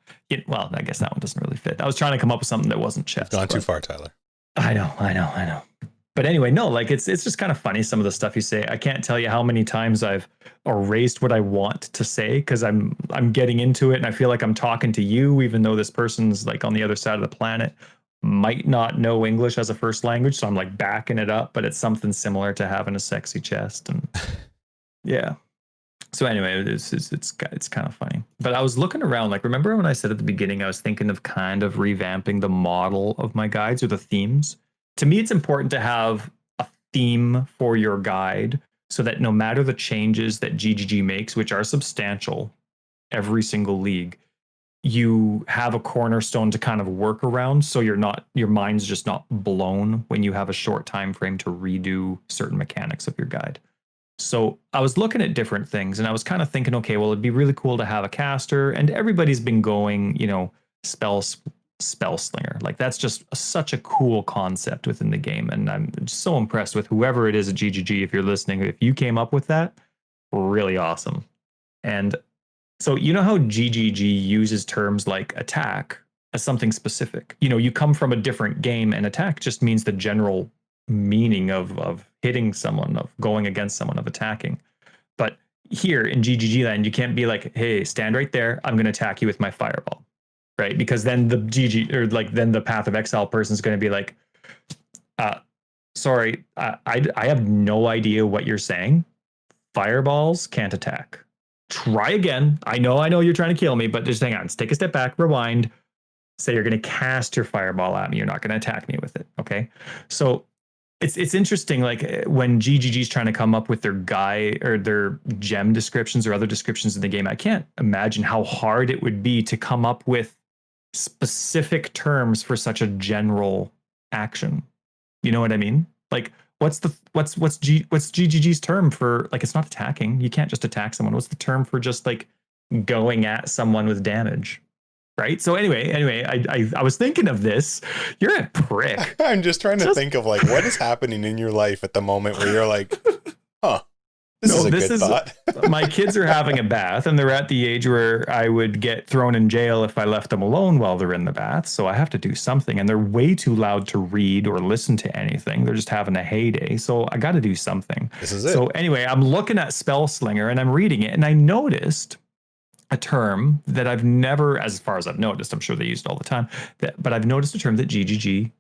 Well, I guess that one doesn't really fit. I was trying to come up with something that wasn't chest. You've gone too far, Tyler. I know. But anyway, no, like it's just kind of funny, some of the stuff you say. I can't tell you how many times I've erased what I want to say because I'm getting into it and I feel like I'm talking to you, even though this person's like on the other side of the planet, might not know English as a first language. So I'm like backing it up, but it's something similar to having a sexy chest. And yeah. So anyway, it's kind of funny. But I was looking around, like, remember when I said at the beginning, I was thinking of kind of revamping the model of my guides or the themes. To me, it's important to have a theme for your guide so that no matter the changes that GGG makes, which are substantial every single league, you have a cornerstone to kind of work around. So your mind's just not blown when you have a short time frame to redo certain mechanics of your guide. So I was looking at different things and I was kind of thinking, okay, well, it'd be really cool to have a caster, and everybody's been going, spell slinger. Like that's just such a cool concept within the game. And I'm just so impressed with whoever it is at GGG. If you're listening, if you came up with that, really awesome. And so, you know how GGG uses terms like attack as something specific, you come from a different game, and attack just means the general meaning of hitting someone, of going against someone, of attacking. But here in GGG land, you can't be like, hey, stand right there, I'm going to attack you with my fireball, right? Because then then the Path of Exile person is going to be like, sorry, I have no idea what you're saying. Fireballs can't attack. Try again. I know you're trying to kill me, but just hang on. Let's take a step back, rewind. Say you're going to cast your fireball at me. You're not going to attack me with it. Okay. So it's interesting, like when GGG's trying to come up with their guy or their gem descriptions or other descriptions in the game, I can't imagine how hard it would be to come up with specific terms for such a general action. You know what I mean? Like what's GGG's term for, like, it's not attacking. You can't just attack someone. What's the term for just like going at someone with damage? Right. So anyway, I was thinking of this. You're a prick. I'm just trying to think of like what is happening in your life at the moment where you're like, huh, this is a good thought. My kids are having a bath and they're at the age where I would get thrown in jail if I left them alone while they're in the bath. So I have to do something, and they're way too loud to read or listen to anything. They're just having a heyday. So I got to do something. This is it. So anyway, I'm looking at Spell Slinger and I'm reading it, and I noticed a term that I've never, as far as I've noticed, I'm sure they use it all the time, but I've noticed a term that GGG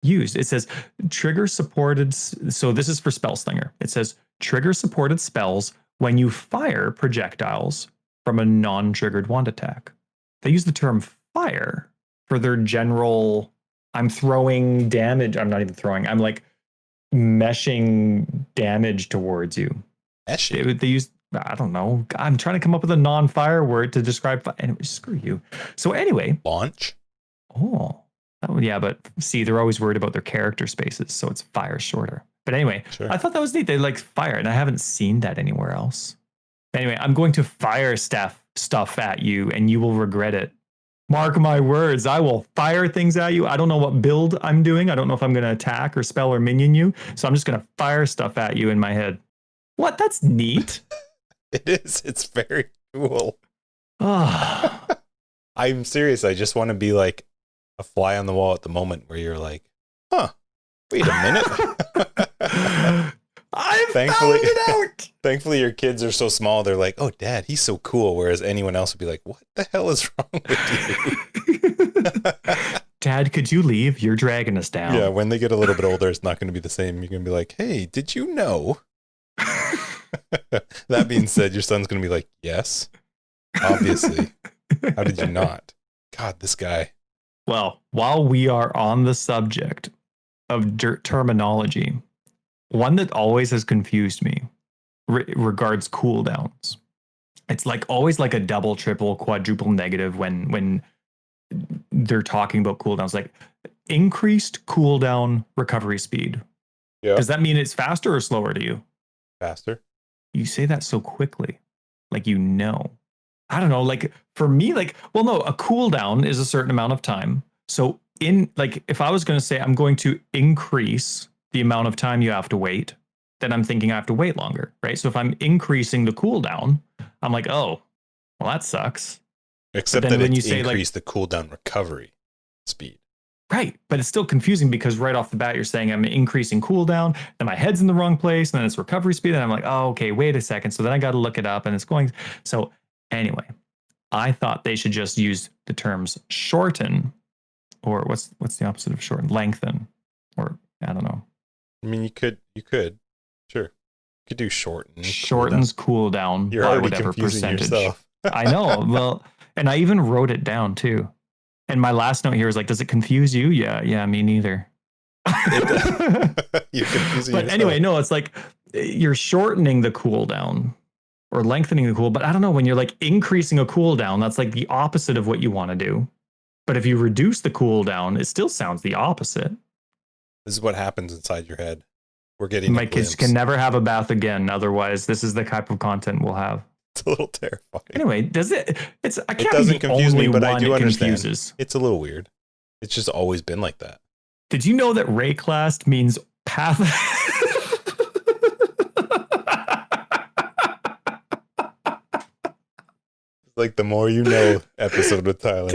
used. It says trigger supported. So this is for Spell Slinger. It says trigger supported spells when you fire projectiles from a non-triggered wand attack. They use the term fire for their general, I'm throwing damage. I'm not even throwing. I'm like meshing damage towards you. Meshing? They use, I don't know. I'm trying to come up with a non-fire word to describe. Anyway, screw you. So anyway. Launch? Oh, yeah. But see, they're always worried about their character spaces. So it's fire shorter. But anyway, sure. I thought that was neat. They like fire, and I haven't seen that anywhere else. Anyway, I'm going to fire stuff at you, and you will regret it. Mark my words. I will fire things at you. I don't know what build I'm doing. I don't know if I'm going to attack or spell or minion you. So I'm just going to fire stuff at you in my head. What? That's neat. It is. It's very cool. Oh. I'm serious. I just want to be like a fly on the wall at the moment where you're like, huh, wait a minute. Thankfully, found it out. Thankfully, your kids are so small. They're like, oh, Dad, he's so cool. Whereas anyone else would be like, what the hell is wrong with you? Dad, could you leave? You're dragging us down. Yeah, when they get a little bit older, it's not going to be the same. You're going to be like, hey, did you know? That being said, your son's going to be like, yes, obviously. How did you not? God, this guy. Well, while we are on the subject of terminology, one that always has confused me regards cooldowns. It's like always like a double, triple, quadruple negative when they're talking about cooldowns, like increased cooldown recovery speed. Yeah. Does that mean it's faster or slower to you? Faster. You say that so quickly, like, you know. I don't know, like for me, like, well, no, a cooldown is a certain amount of time. So in like, if I was going to say I'm going to increase the amount of time you have to wait, then I'm thinking I have to wait longer, right? So if I'm increasing the cooldown, I'm like, oh, well, that sucks. Except that it's increased the cooldown recovery speed. Right. But it's still confusing because right off the bat, you're saying I'm increasing cooldown, then my head's in the wrong place, and then it's recovery speed. And I'm like, oh, okay, wait a second. So then I got to look it up and it's going. So anyway, I thought they should just use the terms shorten, or what's the opposite of shorten? Lengthen, or I don't know. I mean, you could, sure. You could do shorten. Shortens cooldown You're by already whatever confusing percentage. yourself. I know. Well, and I even wrote it down too. And my last note here is like, does it confuse you? Yeah, me neither. You're confusing But yourself. anyway, no, it's like you're shortening the cooldown or lengthening the cool. But I don't know, when you're like increasing a cooldown, that's like the opposite of what you want to do. But if you reduce the cooldown, it still sounds the opposite. This is what happens inside your head. We're getting my kids can never have a bath again. Otherwise, this is the type of content we'll have. It's a little terrifying. Anyway, does it? It doesn't confuse me, but I do understand. Confuses. It's a little weird. It's just always been like that. Did you know that Baeclast means path? Like the more you know episode with Tyler.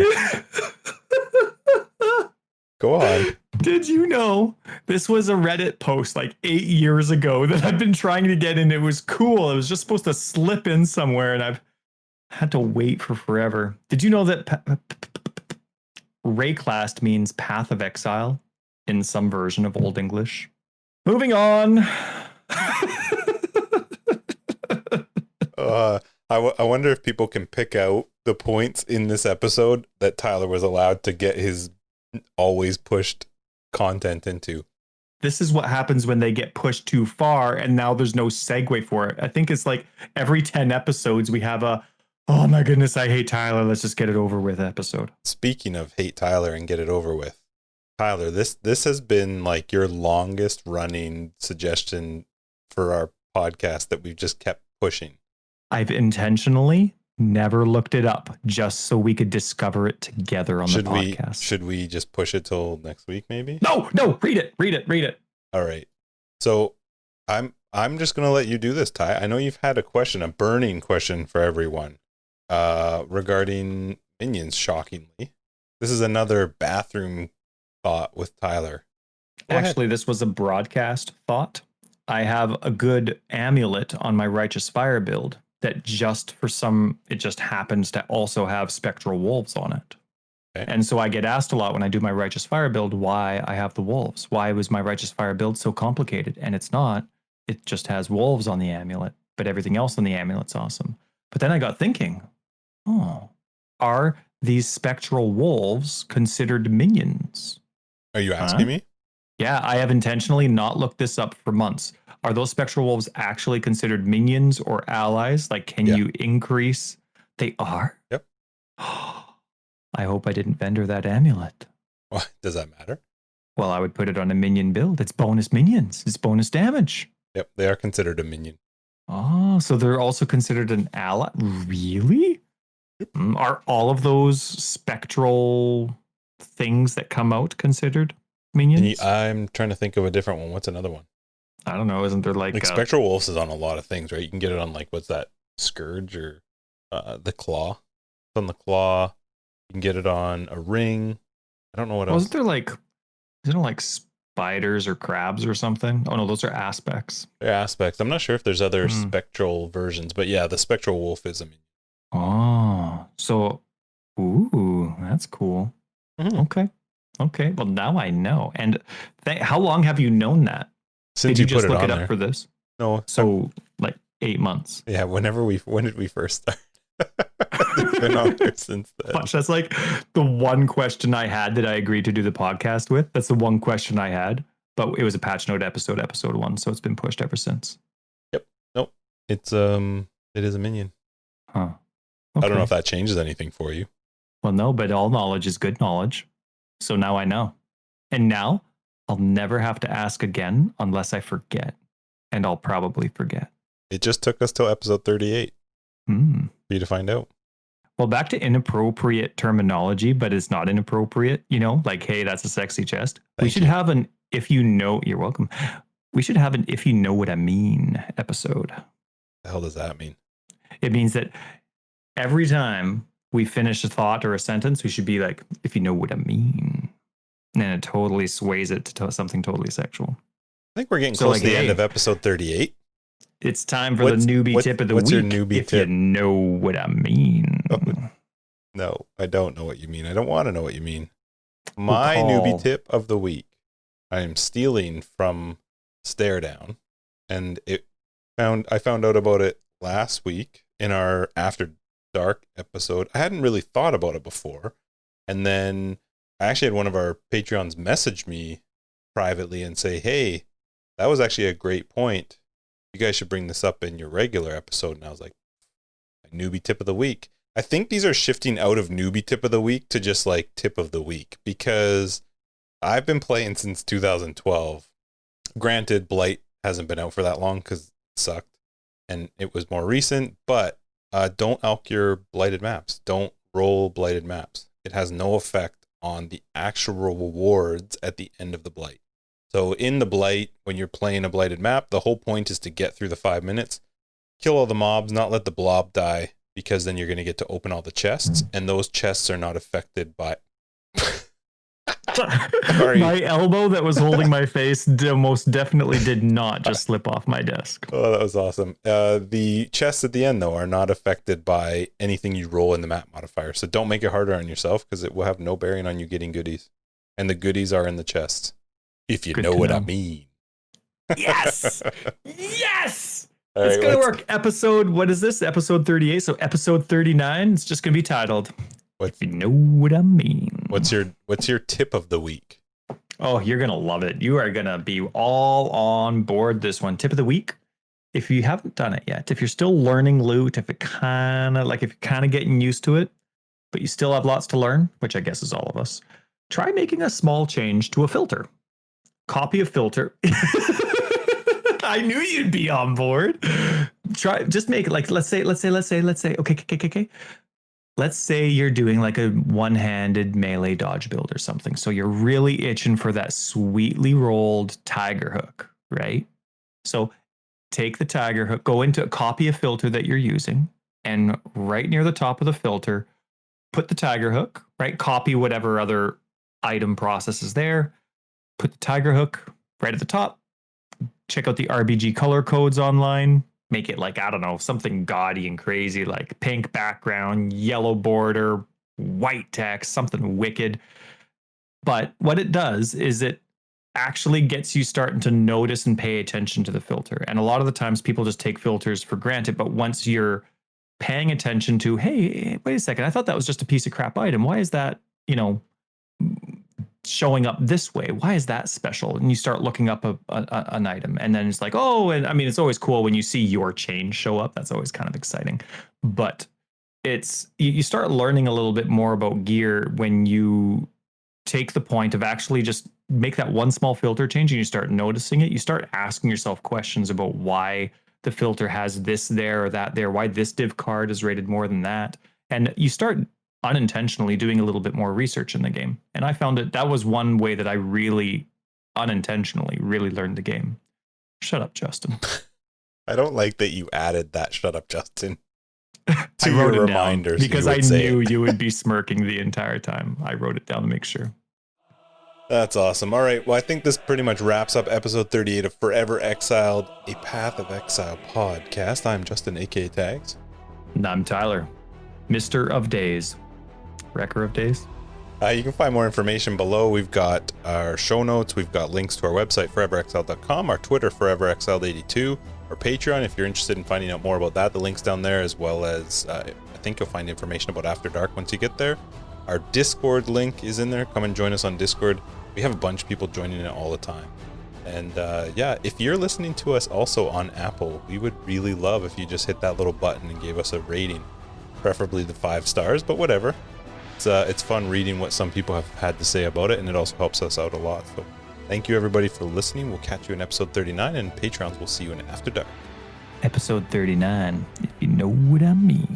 Go on. Did you know this was a Reddit post like 8 years ago that I've been trying to get in? It was cool. It was just supposed to slip in somewhere, and I've had to wait for forever. Did you know that Baeclast means path of exile in some version of Old English? Moving on. I wonder if people can pick out the points in this episode that Tyler was allowed to get his always pushed content into. This is what happens when they get pushed too far and now there's no segue for it. I think it's like every 10 episodes we have a, oh my goodness, I hate Tyler, let's just get it over with episode. Speaking of hate Tyler and get it over with, Tyler, this has been like your longest running suggestion for our podcast that we've just kept pushing. I've intentionally never looked it up just so we could discover it together on the podcast. Should we just push it till next week maybe? No, read it. All right. So I'm just going to let you do this, Ty. I know you've had a burning question for everyone regarding minions, shockingly. This is another bathroom thought with Tyler. Actually, this was a broadcast thought. I have a good amulet on my Righteous Fire build that it just happens to also have spectral wolves on it. Okay. And so I get asked a lot when I do my Righteous Fire build why I have the wolves. Why was my Righteous Fire build so complicated? And it's not. It just has wolves on the amulet, but everything else on the amulet's awesome. But then I got thinking, are these spectral wolves considered minions? Are you asking me? Yeah, I have intentionally not looked this up for months. Are those spectral wolves actually considered minions or allies? Like, can you increase? They are? Yep. I hope I didn't vendor that amulet. What? Does that matter? Well, I would put it on a minion build. It's bonus minions. It's bonus damage. Yep, they are considered a minion. Oh, so they're also considered an ally? Really? Yep. Are all of those spectral things that come out considered minions? I'm trying to think of a different one. What's another one? I don't know. Isn't there like Spectral Wolves is on a lot of things, right? You can get it on like, what's that? Scourge or the Claw. It's on the Claw. You can get it on a ring. I don't know what else. Isn't there like spiders or crabs or something? Oh no, those are aspects. They're aspects. I'm not sure if there's other spectral versions, but yeah, the Spectral Wolf is a minion. Oh, so, that's cool. Mm-hmm. Okay. Well, now I know. And how long have you known that? Since Did you just put look it up up for this? No. So like 8 months. Yeah. When did we first start? It's been on there since then. Gosh, that's like the one question I had that I agreed to do the podcast with. That's the one question I had, but it was a patch note episode 1. So it's been pushed ever since. Yep. Nope. It is a minion. Huh. Okay. I don't know if that changes anything for you. Well, no, but all knowledge is good knowledge. So now I know. And now I'll never have to ask again unless I forget. And I'll probably forget. It just took us till episode 38 for you to find out. Well, back to inappropriate terminology, but it's not inappropriate, like, hey, that's a sexy chest. We should have you're welcome. We should have an "If You Know What I Mean" episode. The hell does that mean? It means that every time we finish a thought or a sentence, we should be like, "If you know what I mean." And it totally sways it to something totally sexual. I think we're getting close to the end of episode 38. It's time for the newbie tip of the week. What's your newbie if tip? You know what I mean. Oh, no, I don't know what you mean. I don't want to know what you mean. My newbie tip of the week, I am stealing from Stare Down, and I found out about it last week in our After Dark episode. I hadn't really thought about it before, and then I actually had one of our Patreons message me privately and say, "Hey, that was actually a great point. You guys should bring this up in your regular episode." And I was like, newbie tip of the week. I think these are shifting out of newbie tip of the week to just like tip of the week, because I've been playing since 2012. Granted, Blight hasn't been out for that long because it sucked and it was more recent, but don't elk your Blighted Maps. Don't roll Blighted Maps. It has no effect on the actual rewards at the end of the Blight. So in the Blight, when you're playing a Blighted Map, the whole point is to get through the 5 minutes, kill all the mobs, not let the blob die, because then you're going to get to open all the chests, and those chests are not affected by... Sorry. My elbow that was holding my face most definitely did not just slip off my desk. Oh, that was awesome. The chests at the end, though, are not affected by anything you roll in the map modifier, so don't make it harder on yourself, because it will have no bearing on you getting goodies. And the goodies are in the chests. If you know what I mean. Yes! Yes! All it's right, going to work. Episode, what is this? Episode 38. So episode 39, it's just going to be titled, If You Know What I Mean. What's your tip of the week? Oh, you're going to love it. You are going to be all on board this one. Tip of the week. If you haven't done it yet, if you're still learning loot, if you're kind of getting used to it, but you still have lots to learn, which I guess is all of us, try making a small change to a filter. Copy a filter. I knew you'd be on board. Just make it like, let's say, okay. Let's say you're doing like a one-handed melee dodge build or something. So you're really itching for that sweetly rolled tiger hook, right? So take the tiger hook, go into copy a filter that you're using, and right near the top of the filter, put the tiger hook, right? Copy whatever other item process is there. Put the tiger hook right at the top. Check out the RBG color codes online. Make it like, I don't know, something gaudy and crazy, like pink background, yellow border, white text, something wicked. But what it does is it actually gets you starting to notice and pay attention to the filter. And a lot of the times people just take filters for granted. But once you're paying attention to, hey, wait a second, I thought that was just a piece of crap item. Why is that, showing up this way? Why is that special? And you start looking up an item, and then it's like, oh, and I mean, it's always cool when you see your change show up. That's always kind of exciting. But it's you start learning a little bit more about gear when you take the point of actually just make that one small filter change, and you start noticing it. You start asking yourself questions about why the filter has this there or that there, why this div card is rated more than that, and you start unintentionally doing a little bit more research in the game. And I found that was one way that I really unintentionally really learned the game. Shut up, Justin. I don't like that you added that "shut up, Justin" to your your reminders, because I knew you would be smirking the entire time. I wrote it down to make sure. That's awesome. All right, well, I think this pretty much wraps up episode 38 of Forever Exiled, a Path of Exile podcast. I'm Justin, aka Tags. And I'm Tyler, Mr. of Days. Wrecker of Days. You can find more information below. We've got our show notes. We've got links to our website, foreverexiled.com, our Twitter, foreverexiled82, our Patreon, if you're interested in finding out more about that. The link's down there, as well as I think you'll find information about After Dark once you get there. Our Discord link is in there. Come and join us on Discord. We have a bunch of people joining it all the time. And if you're listening to us also on Apple, we would really love if you just hit that little button and gave us a rating, preferably the 5 stars, but whatever. It's fun reading what some people have had to say about it, and it also helps us out a lot. So thank you, everybody, for listening. We'll catch you in episode 39, and Patrons will see you in After Dark. Episode 39, if you know what I mean.